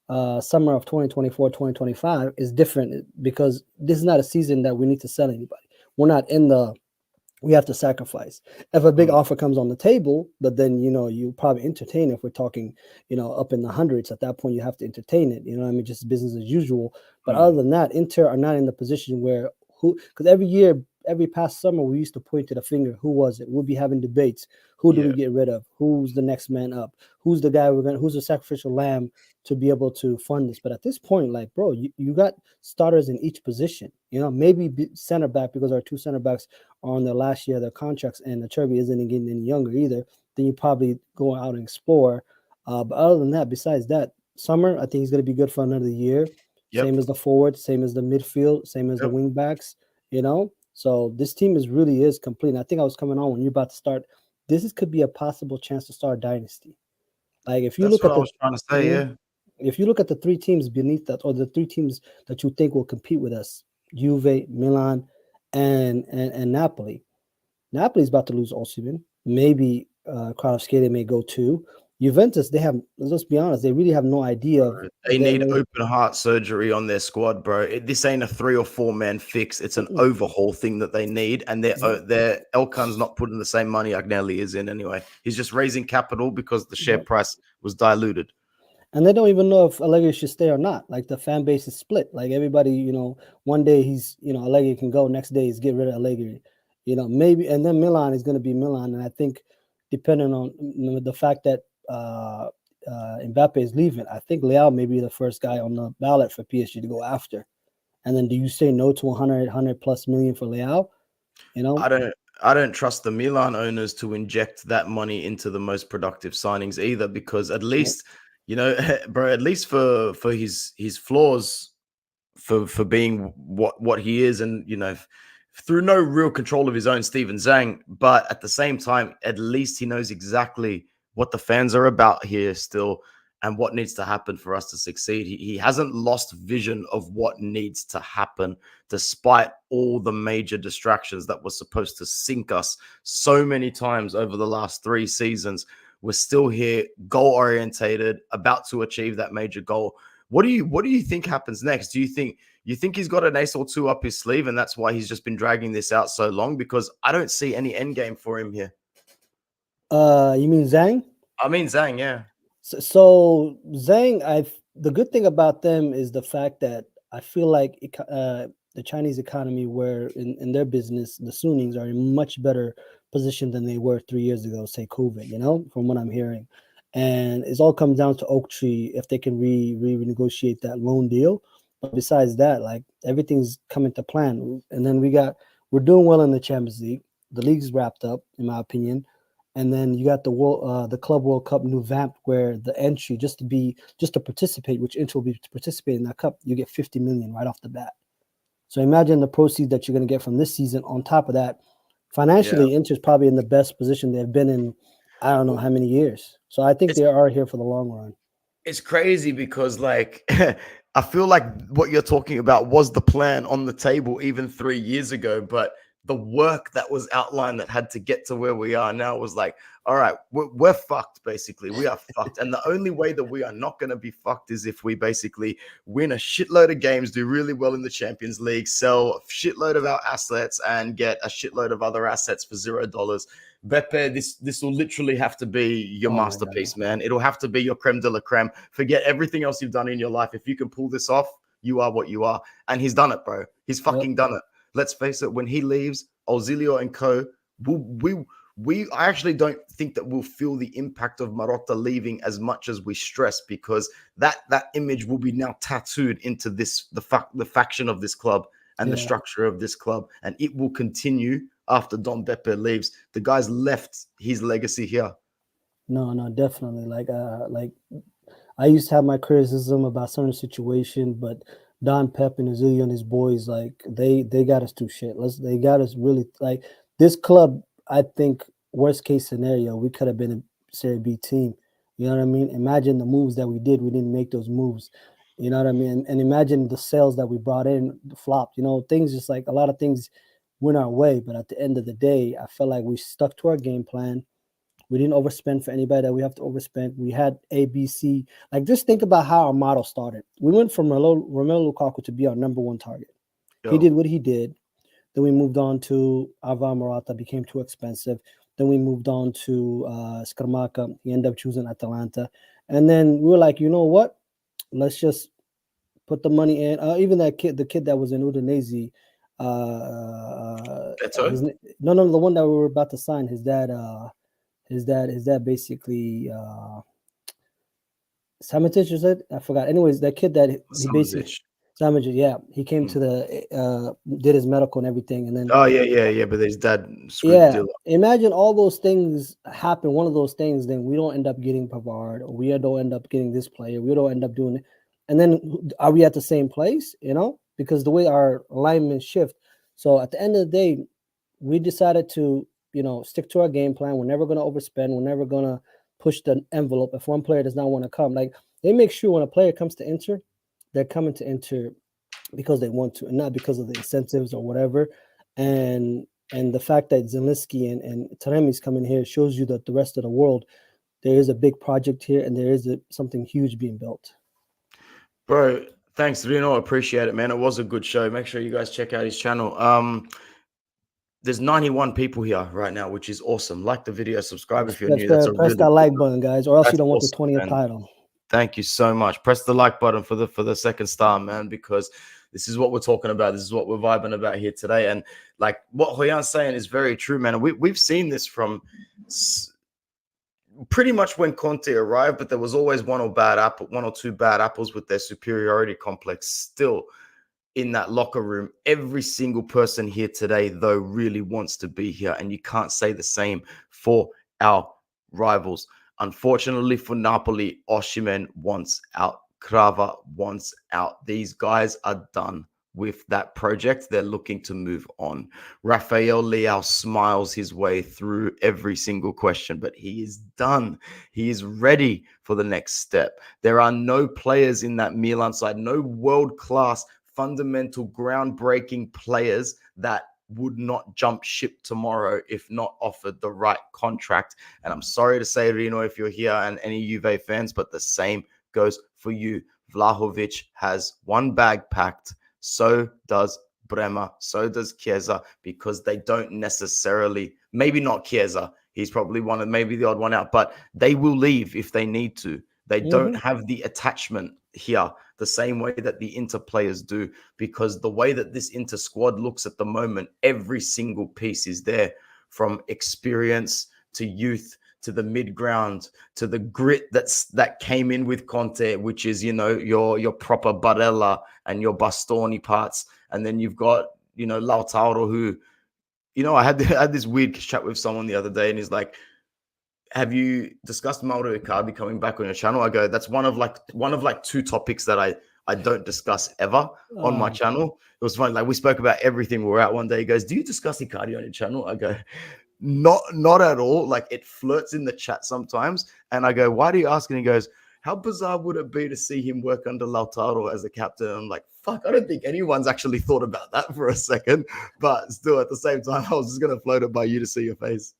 summer of 2024-2025 is different because this is not a season that we need to sell anybody. We're not in the we have to sacrifice. If a big offer comes on the table, but then you probably entertain. If we're talking, up in the hundreds, at that point you have to entertain it. You know what I mean? Just business as usual. But other than that, Inter are not in the position where because every year, every past summer, we used to point to the finger. Who was it? We'll be having debates. Who do we yeah, get rid of? Who's the next man up? Who's the guy who's the sacrificial lamb to be able to fund this? But at this point, like, bro, you got starters in each position. Maybe center back because our two center backs are on their last year of their contracts, and the Cherby isn't getting any younger either. Then you probably go out and explore. But other than that, besides that, Summer, I think he's going to be good for another year. yep, Same as the forward, same as the midfield, same as the yep. wing backs. So this team is complete. And I think I was coming on when you're about to start. Could be a possible chance to start a dynasty. Like if you That's look what at I was trying to say. mhm. Yeah, If you look at the three teams beneath that, or the three teams that you think will compete with us, Juve, Milan, and Napoli. Napoli's about to lose Osimhen. Maybe Kvaratskhelia may go too. Juventus, they have. Let's be honest, they really have no idea of they need their. open heart surgery on their squad, bro. This ain't a 3 or 4 man fix. It's an Mm-mm. overhaul thing that they need, and their Elkan's not putting the same money Agnelli is in anyway. He's just raising capital because the share Yep. price was diluted. And they don't even know if Allegri should stay or not. Like the fan base is split. Like everybody, one day he's, Allegri can go, next day he's get rid of Allegri. Maybe, and then Milan is going to be Milan. And I think, depending on the fact that Mbappe is leaving, I think Leao may be the first guy on the ballot for PSG to go after. And then do you say no to 100 plus million for Leao? You know, I don't I don't trust the Milan owners to inject that money into the most productive signings either, because at Nope. least, bro, at least for his flaws, for being what he is, and through no real control of his own, Steven Zhang, but at the same time, at least he knows exactly what the fans are about here still, and what needs to happen for us to succeed. He hasn't lost vision of what needs to happen, despite all the major distractions that were supposed to sink us so many times over the last 3 seasons. We're still here, goal orientated, about to achieve that major goal. What do you think happens next? Do you think he's got an ace or two up his sleeve, and that's why he's just been dragging this out so long? Because I don't see any end game for him here. You mean Zhang? I mean, Zhang, yeah. So Zhang, the good thing about them is the fact that I feel like the Chinese economy, where in their business, the Sunnings are in much better position than they were 3 years ago, say COVID, from what I'm hearing. And it all comes down to Oak Tree if they can renegotiate that loan deal. But besides that, like everything's coming to plan. And then we got we're doing well in the Champions League. The league's wrapped up, in my opinion. And then you got the Club World Cup new vamp, where the entry just to participate, which Inter will be to participate in that cup, you get 50 million right off the bat. So imagine the proceeds that you're going to get from this season. On top of that, Yeah. financially, Inter's probably in the best position they've been in, I don't know how many years. So I think It's they are here for the long run. it's crazy because like I feel like what you're talking about was the plan on the table even 3 years ago, but the work that was outlined that had to get to where we are now was like, all right, we're fucked. Basically, we are fucked, and the only way that we are not going to be fucked is if we basically win a shitload of games, do really well in the Champions League, sell a shitload of our assets, and get a shitload of other assets for $0. Beppe, this will literally have to be your Oh my God. masterpiece, man. It'll have to be your creme de la creme. Forget everything else you've done in your life. If you can pull this off, you are what you are. And he's done it, bro. He's Yep. fucking done it. Let's face it, when he leaves, Auxilio and co, I actually don't think that we'll feel the impact of Marotta leaving as much as we stress, because that image will be now tattooed into the faction of this club and the Yeah. structure of this club, and it will continue after Don Beppe leaves. The guy's left his legacy here. No, definitely. Like I used to have my criticism about certain situation, but Don Pep and Azulio and his boys, like they got us through shit. They got us really, like, this club. I think worst case scenario, we could have been a Serie B team. You know what I mean? Imagine the moves that we did. We didn't make those moves. You know what I mean? And imagine the sales that we brought in flopped. You know, things just like a lot of things went our way. But at the end of the day, I felt like we stuck to our game plan. We didn't overspend for anybody that we have to overspend. We had ABC. Like, just think about how our model started. We went from Romelu Lukaku to be our number one target. He Yo, did what he did. Then we moved on to Alvaro Morata, became too expensive. Then we moved on to Skrmaka. He ended up choosing Atalanta. And then we were like, you know what? Let's just put the money in. Even the kid that was in Udinese, Beto? no, the one that we were about to sign, his dad basically Samitic, is it? I forgot. Anyways, that kid that he basically Samovic. Samitic, yeah, he came Hmm. to did his medical and everything, and then Oh, yeah, but his dad screwed the yeah, deal up. imagine all those things happen. One of those things, then we don't end up getting Pavard, or we don't end up getting this player. We don't end up doing it, and then are we at the same place? You know, because the way our alignment shift. So at the end of the day, we decided to, stick to our game plan. We're never going to overspend. We're never going to push the envelope. If one player does not want to come, like, they make sure when a player comes to Inter, they're coming to Inter because they want to, and not because of the incentives or whatever. And the fact that Zelensky and Taremi's coming here shows you that the rest of the world, there is a big project here, and there is something huge being built. Bro, thanks, Reno. Appreciate it, man. It was a good show. Make sure you guys check out his channel. There's 91 people here right now, which is awesome. Like the video, subscribe if you're new. That's a Press really that good like number. button, guys, or else you That's don't want the awesome, 20th man. title. Thank you so much. Press the like button for the second star, man, because this is what we're talking about. This is what we're vibing about here today. And like what Hoyan's saying is very true, man. And we've seen this from pretty much when Conte arrived, but there was always one or two bad apples with their superiority complex still in that locker room. Every single person here today, though, really wants to be here. And you can't say the same for our rivals. Unfortunately for Napoli, Osimhen wants out. Krava wants out. These guys are done with that project. They're looking to move on. Rafael Leao smiles his way through every single question, but he is done. He is ready for the next step. There are no players in that Milan side, no world-class, fundamental, groundbreaking players that would not jump ship tomorrow if not offered the right contract. And I'm sorry to say, Rino, if you're here and any Juve fans, but the same goes for you. Vlahovic has one bag packed. So does Bremer. So does Chiesa, because they don't necessarily, maybe not Chiesa. He's probably maybe the odd one out, but they will leave if they need to. They don't have the attachment here the same way that the Inter players do, because the way that this Inter squad looks at the moment, every single piece is there, from experience to youth to the mid-ground to the grit that came in with Conte, which is, your proper Barella and your Bastoni parts. And then you've got, Lautaro, who I had I had this weird chat with someone the other day, and he's like, "Have you discussed Mauro Icardi coming back on your channel?" I go, "That's one of like two topics that I don't discuss ever on my channel." It was funny. Like we spoke about everything. We were out one day. He goes, "Do you discuss Icardi on your channel?" I go, not at all. Like it flirts in the chat sometimes. And I go, "Why do you ask?" And he goes, "How bizarre would it be to see him work under Lautaro as a captain?" I'm like, fuck, I don't think anyone's actually thought about that for a second. But still, at the same time, I was just going to float it by you to see your face.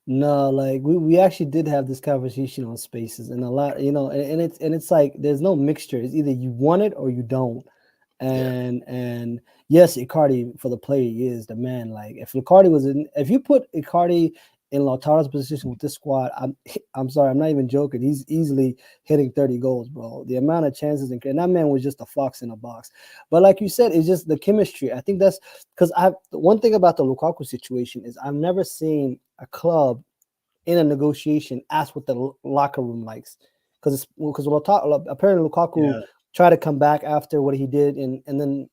No, like we actually did have this conversation on Spaces, and a lot, and it's like there's no mixture. It's either you want it or you don't. Yeah. And yes, Icardi for the player is the man. Like if you put Icardi in Lautaro's position with this squad, I'm sorry, I'm not even joking. He's easily hitting 30 goals, bro. The amount of chances and that man was just a fox in a box. But like you said, it's just the chemistry. I think that's because one thing about the Lukaku situation is I've never seen a club in a negotiation ask what the locker room likes, because apparently Lukaku tried to come back after what he did, and then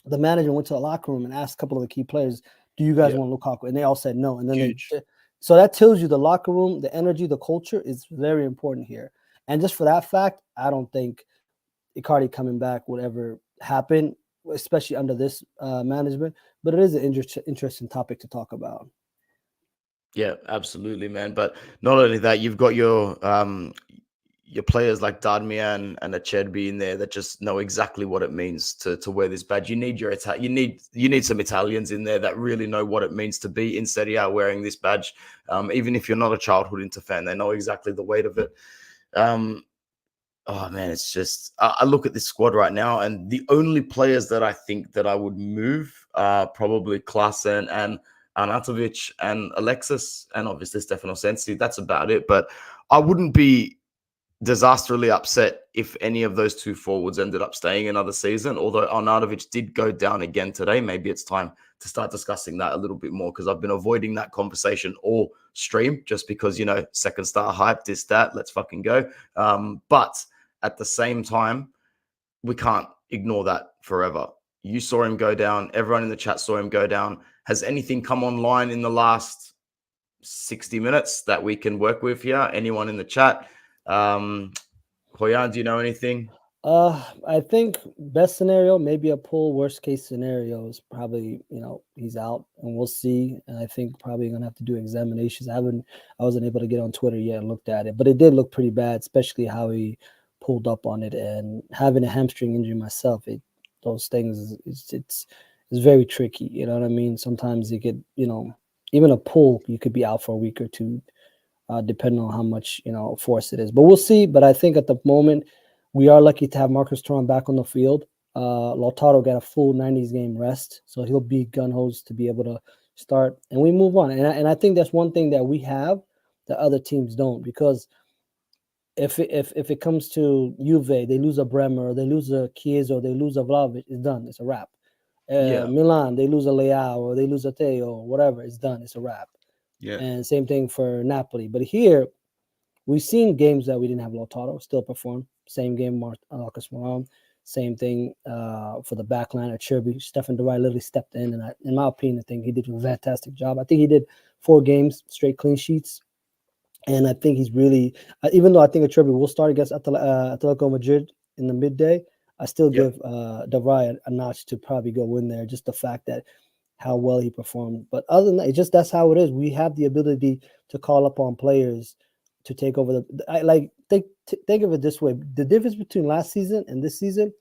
the manager went to the locker room and asked a couple of the key players, "Do you guys want Lukaku?" And they all said no. And then so that tells you the locker room, the energy, the culture is very important here. And just for that fact, I don't think Icardi coming back would ever happen, especially under this management. But it is an interesting topic to talk about. Yeah, absolutely, man. But not only that, you've got your players like Darmian and Acerbi in there that just know exactly what it means to wear this badge. You need you need some Italians in there that really know what it means to be in Serie A wearing this badge. Even if you're not a childhood Inter fan, they know exactly the weight of it. Oh man, it's just I look at this squad right now, and the only players that I think that I would move are probably Klaassen and Arnautovic and Alexis, and obviously Stefano Sensi. That's about it. But I wouldn't be disastrously upset if any of those two forwards ended up staying another season. Although Arnautovic did go down again today, maybe it's time to start discussing that a little bit more, because I've been avoiding that conversation all stream just because, second star hype, this, that, let's fucking go. But at the same time, we can't ignore that forever. You saw him go down. Everyone in the chat saw him go down. Has anything come online in the last 60 minutes that we can work with here? Anyone in the chat? Hoyan, do you know anything? I think best scenario, maybe a pull. Worst case scenario is probably, he's out, and we'll see. And I think probably gonna have to do examinations. I wasn't able to get on Twitter yet and looked at it, but it did look pretty bad, especially how he pulled up on it. And having a hamstring injury myself, those things it's very tricky. You know what I mean? Sometimes you get, even a pull, you could be out for a week or two, depending on how much force it is. But we'll see. But I think at the moment, we are lucky to have Marcus Thuram back on the field. Lautaro got a full 90s game rest, so he'll be gun-hos to be able to start, and we move on. And I think that's one thing that we have that other teams don't, because if it comes to Juve, they lose a Bremer, they lose a Chiesa, or they lose a Vlahovic, it's done. It's a wrap. Milan, they lose a Leao, or they lose a Teo, or whatever, it's done. It's a wrap. Yeah. And same thing for Napoli. But here, we've seen games that we didn't have Lautaro still perform. Same game, Marcus Thuram. Same thing for the back line at Cherby. Stefan DeWright literally stepped in, and in my opinion, I think he did a fantastic job. I think he did 4 games straight clean sheets, and I think he's really, even though I think Cherby will start against Atletico Madrid in the midday, I still give DeWright a notch to probably go in there. Just the fact that how well he performed. But other than that, that's how it is. We have the ability to call upon players to take over think of it this way. The difference between last season and this season,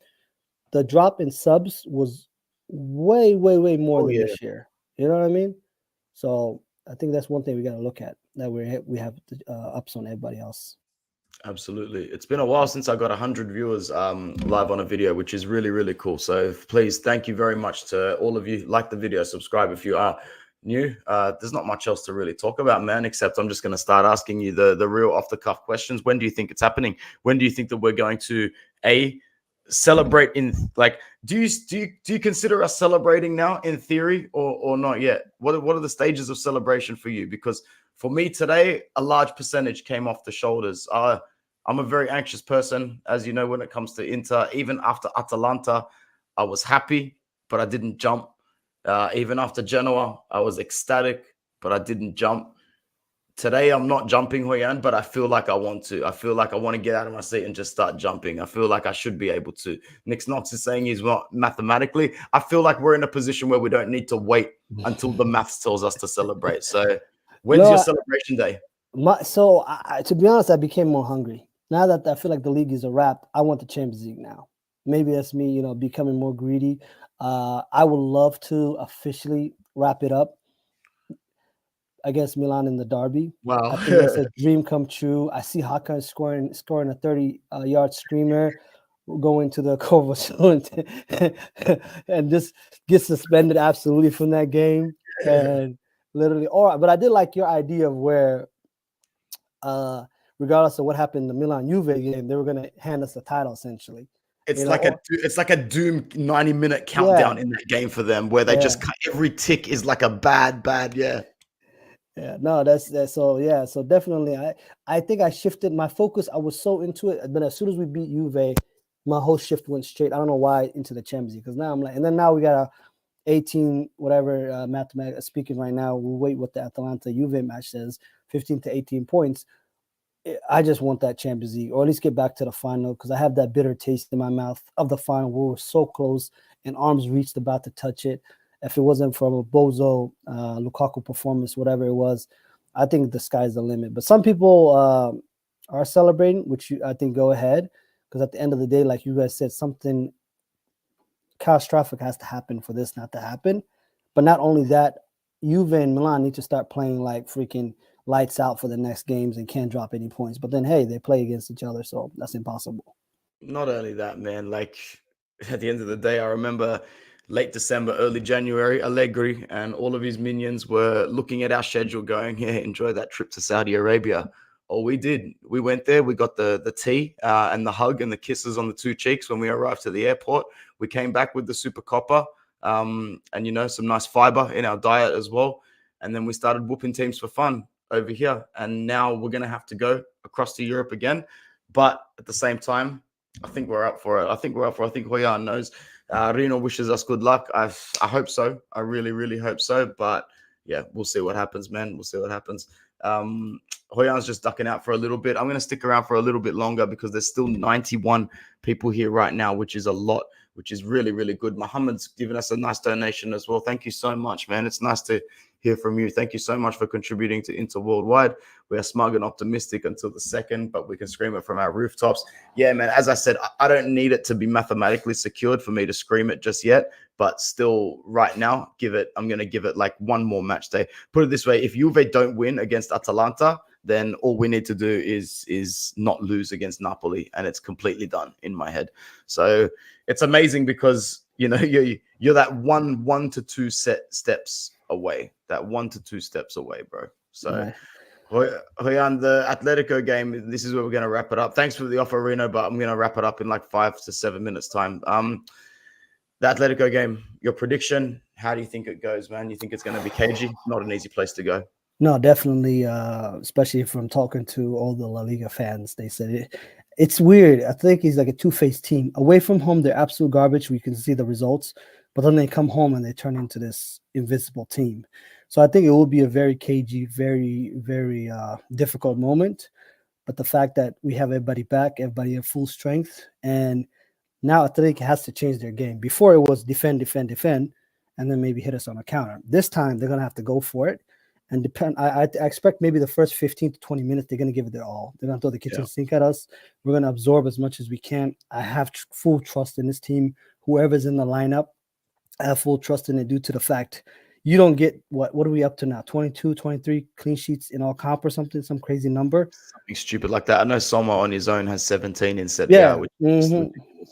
the drop in subs was way more than this year. You know what I mean? So I think that's one thing we got to look at, that we have ups on everybody else. Absolutely. It's been a while since I got 100 viewers live on a video, which is really, really cool. So please, thank you very much to all of you. Like the video, subscribe if you are new. There's not much else to really talk about, man, except I'm just going to start asking you the real off-the-cuff questions. When do you think it's happening? When do you think that we're going to, celebrate in, like, do you consider us celebrating now in theory, or not yet? What are the stages of celebration for you? Because for me today, a large percentage came off the shoulders. I'm a very anxious person, as you know, when it comes to Inter. Even after Atalanta, I was happy, but I didn't jump. Even after Genoa, I was ecstatic, but I didn't jump. Today, I'm not jumping, Hoyan, but I feel like I want to. I feel like I want to get out of my seat and just start jumping. I feel like I should be able to. Nick Knox is saying he's not mathematically. I feel like we're in a position where we don't need to wait until the maths tells us to celebrate. So, when's your celebration day? To be honest, I became more hungry. Now that I feel like the league is a wrap, I want the Champions League now. Maybe that's me, becoming more greedy. I would love to officially wrap it up against Milan in the derby. Wow. I think that's a dream come true. I see Hakan scoring a 30-yard screamer, going to the Corvo and just get suspended absolutely from that game. And literally, but I did like your idea of where, regardless of what happened in the Milan Juve game, they were going to hand us the title essentially. It's like a doom 90-minute countdown in that game for them, where they just every tick is like a bad. Yeah, no, that's so yeah. So definitely, I think I shifted my focus. I was so into it, but as soon as we beat Juve, my whole shift went straight. I don't know why, into the Champions League, because now I'm like, and then now we got a 18 whatever mathematics speaking right now. We'll wait what the Atalanta Juve match says, 15 to 18 points. I just want that Champions League, or at least get back to the final, because I have that bitter taste in my mouth of the final. We were so close and arms reached about to touch it. If it wasn't for a bozo Lukaku performance, whatever it was, I think the sky's the limit. But some people are celebrating, which I think go ahead, because at the end of the day, like you guys said, something catastrophic has to happen for this not to happen. But not only that, Juve and Milan need to start playing like freaking lights out for the next games and can't drop any points. But then, hey, they play against each other, so that's impossible. Not only that, man, like at the end of the day, I remember late December, early January, Allegri and all of his minions were looking at our schedule going, yeah, enjoy that trip to Saudi Arabia. Oh, we did. We went there. We got the tea and the hug and the kisses on the two cheeks when we arrived to the airport. We came back with the Super Coppa and, some nice fiber in our diet as well. And then we started whooping teams for fun over here. And now we're going to have to go across to Europe again. But at the same time, I think we're up for it. I think Hoyan knows. Rino wishes us good luck. I hope so. I really, really hope so. But yeah, we'll see what happens, man. We'll see what happens. Hoyan's just ducking out for a little bit. I'm going to stick around for a little bit longer because there's still 91 people here right now, which is a lot, which is really, really good. Muhammad's given us a nice donation as well. Thank you so much, man. It's nice to hear from you. Thank you so much for contributing to Inter Worldwide. We are smug and optimistic until the second, but we can scream it from our rooftops. Yeah, man, as I said, I don't need it to be mathematically secured for me to scream it just yet, but still right now, I'm going to give it like one more match day. Put it this way, if Juve don't win against Atalanta, then all we need to do is not lose against Napoli, and it's completely done in my head. So it's amazing because, you're that one to two steps away. That 1 to 2 steps away, bro. So, Hoyan, the Atletico game, this is where we're going to wrap it up. Thanks for the offer, Reno, but I'm going to wrap it up in like 5 to 7 minutes time. The Atletico game, your prediction, how do you think it goes, man? You think it's going to be cagey? Not an easy place to go. No, definitely, especially from talking to all the La Liga fans. They said it's weird. I think he's like a two-faced team. Away from home, they're absolute garbage. We can see the results. But then they come home and they turn into this invincible team. So I think it will be a very cagey, very, very difficult moment. But the fact that we have everybody back, everybody at full strength, and now Atletico has to change their game. Before it was defend, and then maybe hit us on a counter. This time they're going to have to go for it. And depend. I expect maybe the first 15 to 20 minutes, they're going to give it their all. They're going to throw the kitchen sink at us. We're going to absorb as much as we can. I have full trust in this team. Whoever's in the lineup, I have full trust in it due to the fact you don't get what are we up to now? 22, 23 clean sheets in all comp or something, some crazy number. Something stupid like that. I know Soma on his own has 17 in Serie A.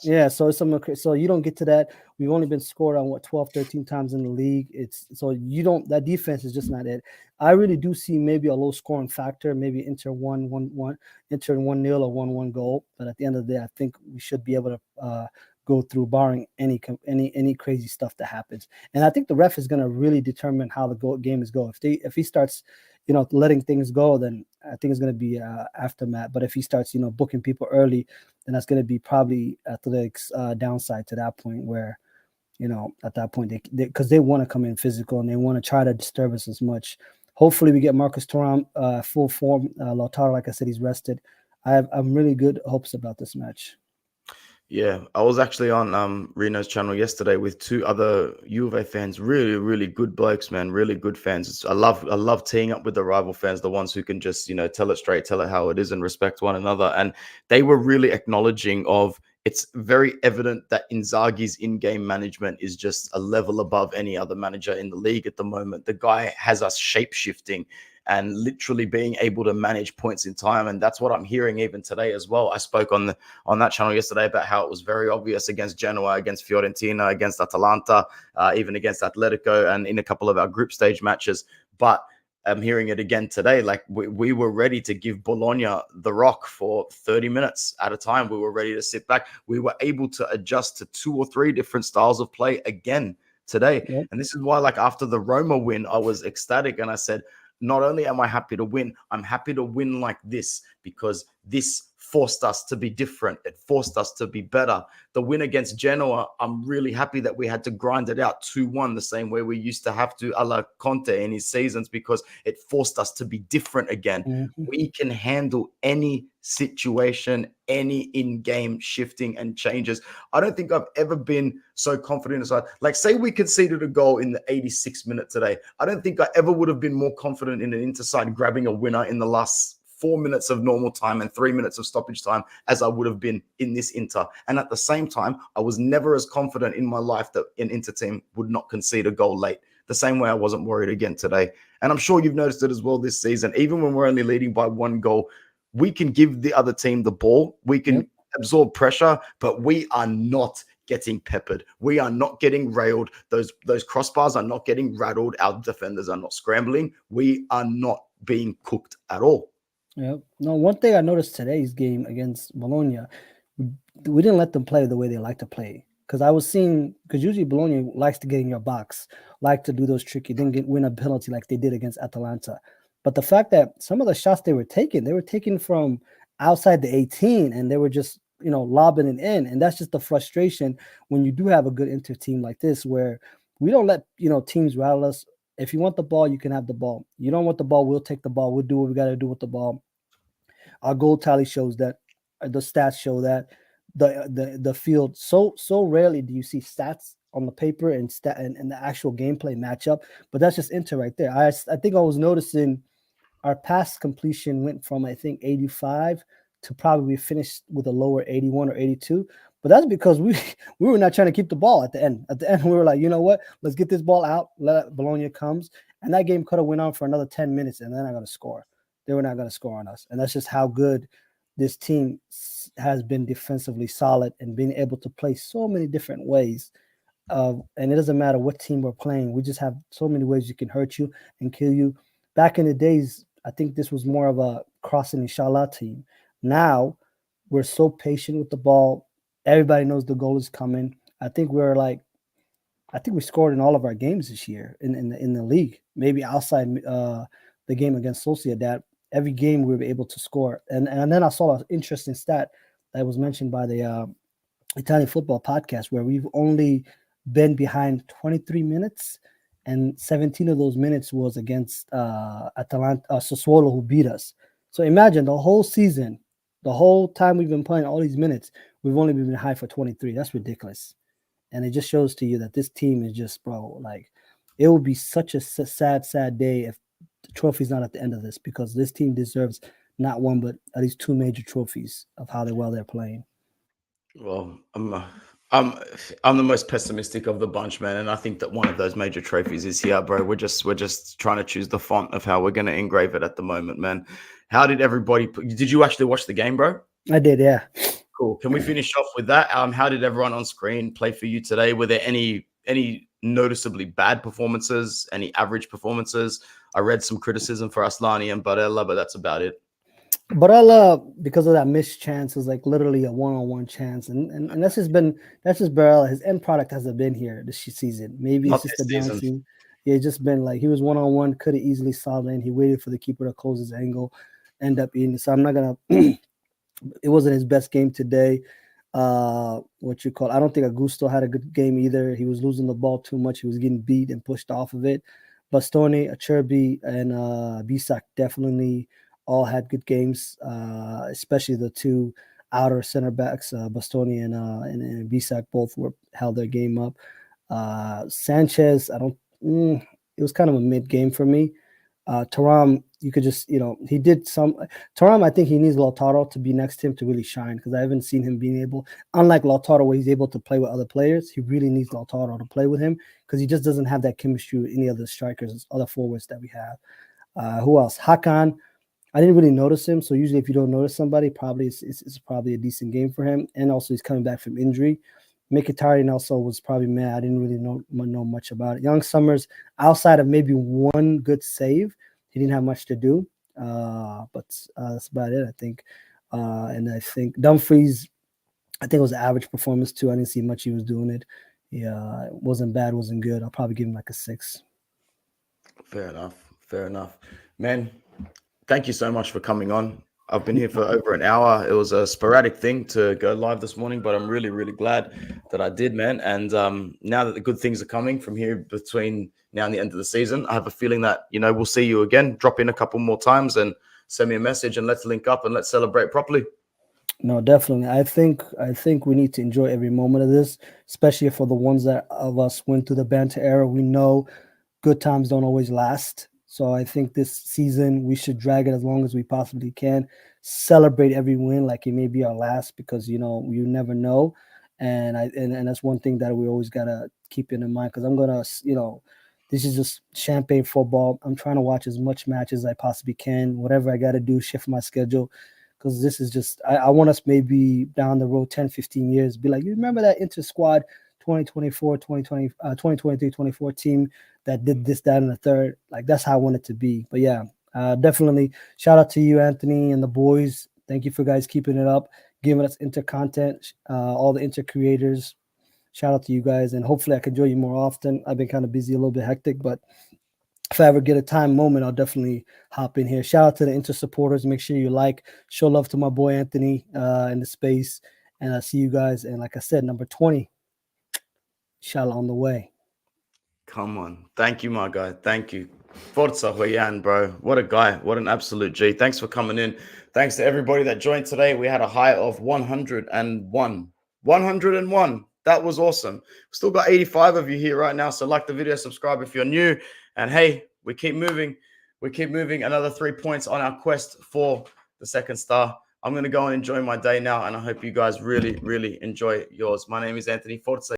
Yeah, so so you don't get to that. We've only been scored on 12, 13 times in the league. It's so you don't, that defense is just not it. I really do see maybe a low scoring factor, maybe enter 1-0 or 1-1 goal. But at the end of the day, I think we should be able to go through, barring any crazy stuff that happens. And I think the ref is going to really determine how the game is going. If he starts, letting things go, then I think it's going to be aftermath. But if he starts, booking people early, then that's going to be probably Athletics' downside to that point, where At that point, because they want to come in physical and they want to try to disturb us as much. Hopefully, we get Marcus Thuram full form. Lautaro, like I said, he's rested. I'm really good hopes about this match. Yeah, I was actually on Reno's channel yesterday with two other Juve fans. Really, really good blokes, man. Really good fans. I love teeing up with the rival fans, the ones who can just tell it straight, tell it how it is, and respect one another. And they were really acknowledging of it's very evident that Inzaghi's in-game management is just a level above any other manager in the league at the moment. The guy has us shape shifting and literally being able to manage points in time, and that's what I'm hearing even today as well. I spoke on that channel yesterday about how it was very obvious against Genoa, against Fiorentina, against Atalanta, even against Atletico, and in a couple of our group stage matches. But I'm hearing it again today. Like we were ready to give Bologna the rock for 30 minutes at a time. We were ready to sit back. We were able to adjust to 2 or 3 different styles of play again today. Yep. And this is why, like, after the Roma win, I was ecstatic and I said, not only am I happy to win, I'm happy to win like this because this forced us to be different. It forced us to be better. The win against Genoa, I'm really happy that we had to grind it out 2-1 the same way we used to have to a la Conte in his seasons because it forced us to be different again. Mm-hmm. We can handle any situation, any in-game shifting and changes. I don't think I've ever been so confident inside. Like, say we conceded a goal in the 86th minute today. I don't think I ever would have been more confident in an interside grabbing a winner in the last 4 minutes of normal time and 3 minutes of stoppage time as I would have been in this Inter. And at the same time, I was never as confident in my life that an Inter team would not concede a goal late. The same way I wasn't worried again today. And I'm sure you've noticed it as well this season. Even when we're only leading by 1 goal, we can give the other team the ball. We can absorb pressure, but we are not getting peppered. We are not getting railed. Those crossbars are not getting rattled. Our defenders are not scrambling. We are not being cooked at all. Yeah. No, one thing I noticed today's game against Bologna, we didn't let them play the way they like to play. Because I was seeing, because usually Bologna likes to get in your box, like to do those tricky, didn't win a penalty like they did against Atalanta. But the fact that some of the shots they were taking from outside the 18 and they were just, lobbing it in. And that's just the frustration when you do have a good Inter team like this, where we don't let, teams rattle us. If you want the ball, you can have the ball. You don't want the ball, we'll take the ball. We'll do what we got to do with the ball. Our goal tally shows that. The stats show that. The field, so rarely do you see stats on the paper and the actual gameplay match up. But that's just Inter right there. I think I was noticing our pass completion went from, I think, 85 to probably finished with a lower 81 or 82. But that's because we were not trying to keep the ball at the end. At the end, we were like, you know what? Let's get this ball out. Let Bologna comes. And that game could have went on for another 10 minutes and they're not going to score. They were not going to score on us. And that's just how good this team has been defensively solid and being able to play so many different ways. And it doesn't matter what team we're playing. We just have so many ways you can hurt you and kill you. Back in the days, I think this was more of a crossing inshallah team. Now we're so patient with the ball. Everybody knows the goal is coming. I think we scored in all of our games this year in the league. Maybe outside the game against Sociedad, every game we were able to score. And then I saw an interesting stat that was mentioned by the Italian football podcast where we've only been behind 23 minutes and 17 of those minutes was against Atalanta, Sassuolo, who beat us. So imagine the whole season, the whole time we've been playing all these minutes, we've only been high for 23. That's ridiculous. And it just shows to you that this team is just, bro, like, it would be such a sad day if the trophy's not at the end of this, because this team deserves not one, but at least 2 major trophies of how they're playing. Well, I'm the most pessimistic of the bunch, man, and I think that one of those major trophies is here, bro. We're just trying to choose the font of how we're going to engrave it at the moment, man. How did everybody? Did you actually watch the game, bro? I did, yeah. Cool. Can we finish off with that? How did everyone on screen play for you today? Were there any noticeably bad performances? Any average performances? I read some criticism for Aslani and Barella, but that's about it. Barella, because of that missed chance, is like literally a one-on-one chance, and that's just Barella. His end product hasn't been here this season. Maybe Not it's just this a season. bouncing. Yeah, it's just been like he was one-on-one, could have easily solved it. And he waited for the keeper to close his angle, end up being. So I'm not gonna. It wasn't his best game today. What you call? I don't think Augusto had a good game either. He was losing the ball too much. He was getting beat and pushed off of it. Bastoni, Acerbi, and Bisak definitely all had good games, especially the two outer center backs, Bastoni and Bisak both were held their game up. Sanchez, I don't. It was kind of a mid game for me. Taram, you could just, he did some. Taram, I think he needs Lautaro to be next to him to really shine because I haven't seen him being able, unlike Lautaro, where he's able to play with other players. He really needs Lautaro to play with him because he just doesn't have that chemistry with any other strikers, other forwards that we have. Who else? Hakan. I didn't really notice him. So usually, if you don't notice somebody, probably it's probably a decent game for him. And also, he's coming back from injury. Mkhitaryan also was probably mad. I didn't really know much about it. Young Summers, outside of maybe one good save, he didn't have much to do. But that's about it, I think. And I think Dumfries, I think it was an average performance too. I didn't see much he was doing it. Yeah, it wasn't bad, wasn't good. I'll probably give him like a 6. Fair enough. Fair enough. Man, thank you so much for coming on. I've been here for over an hour. It was a sporadic thing to go live this morning, but I'm really, really glad that I did, man. And now that the good things are coming from here between now and the end of the season, I have a feeling that, we'll see you again. Drop in a couple more times and send me a message and let's link up and let's celebrate properly. No, definitely. I think we need to enjoy every moment of this, especially for the ones that of us went through the banter era. We know good times don't always last. So I think this season we should drag it as long as we possibly can. Celebrate every win like it may be our last because you never know. And that's one thing that we always gotta keep in mind because I'm gonna this is just champagne football. I'm trying to watch as much matches as I possibly can. Whatever I gotta do, shift my schedule. Because this is just I want us maybe down the road 10, 15 years, be like, you remember that inter squad 2024, 2020, 2023, 24 team that did this, that, and the third. Like that's how I want it to be. But yeah, definitely shout out to you, Anthony, and the boys. Thank you for guys keeping it up, giving us inter content, all the inter creators. Shout out to you guys, and hopefully I can join you more often. I've been kind of busy, a little bit hectic, but if I ever get a time moment, I'll definitely hop in here. Shout out to the Inter supporters. Make sure you show love to my boy Anthony in the space. And I'll see you guys. And like I said, number 20, inshallah, on the way. Come on. Thank you, my guy. Thank you. Forza Hoyan, bro. What a guy. What an absolute G. Thanks for coming in. Thanks to everybody that joined today. We had a high of 101. 101. That was awesome. We've still got 85 of you here right now. So like the video, subscribe if you're new. And hey, we keep moving. We keep moving. Another 3 points on our quest for the second star. I'm going to go and enjoy my day now. And I hope you guys really, really enjoy yours. My name is Anthony Forza.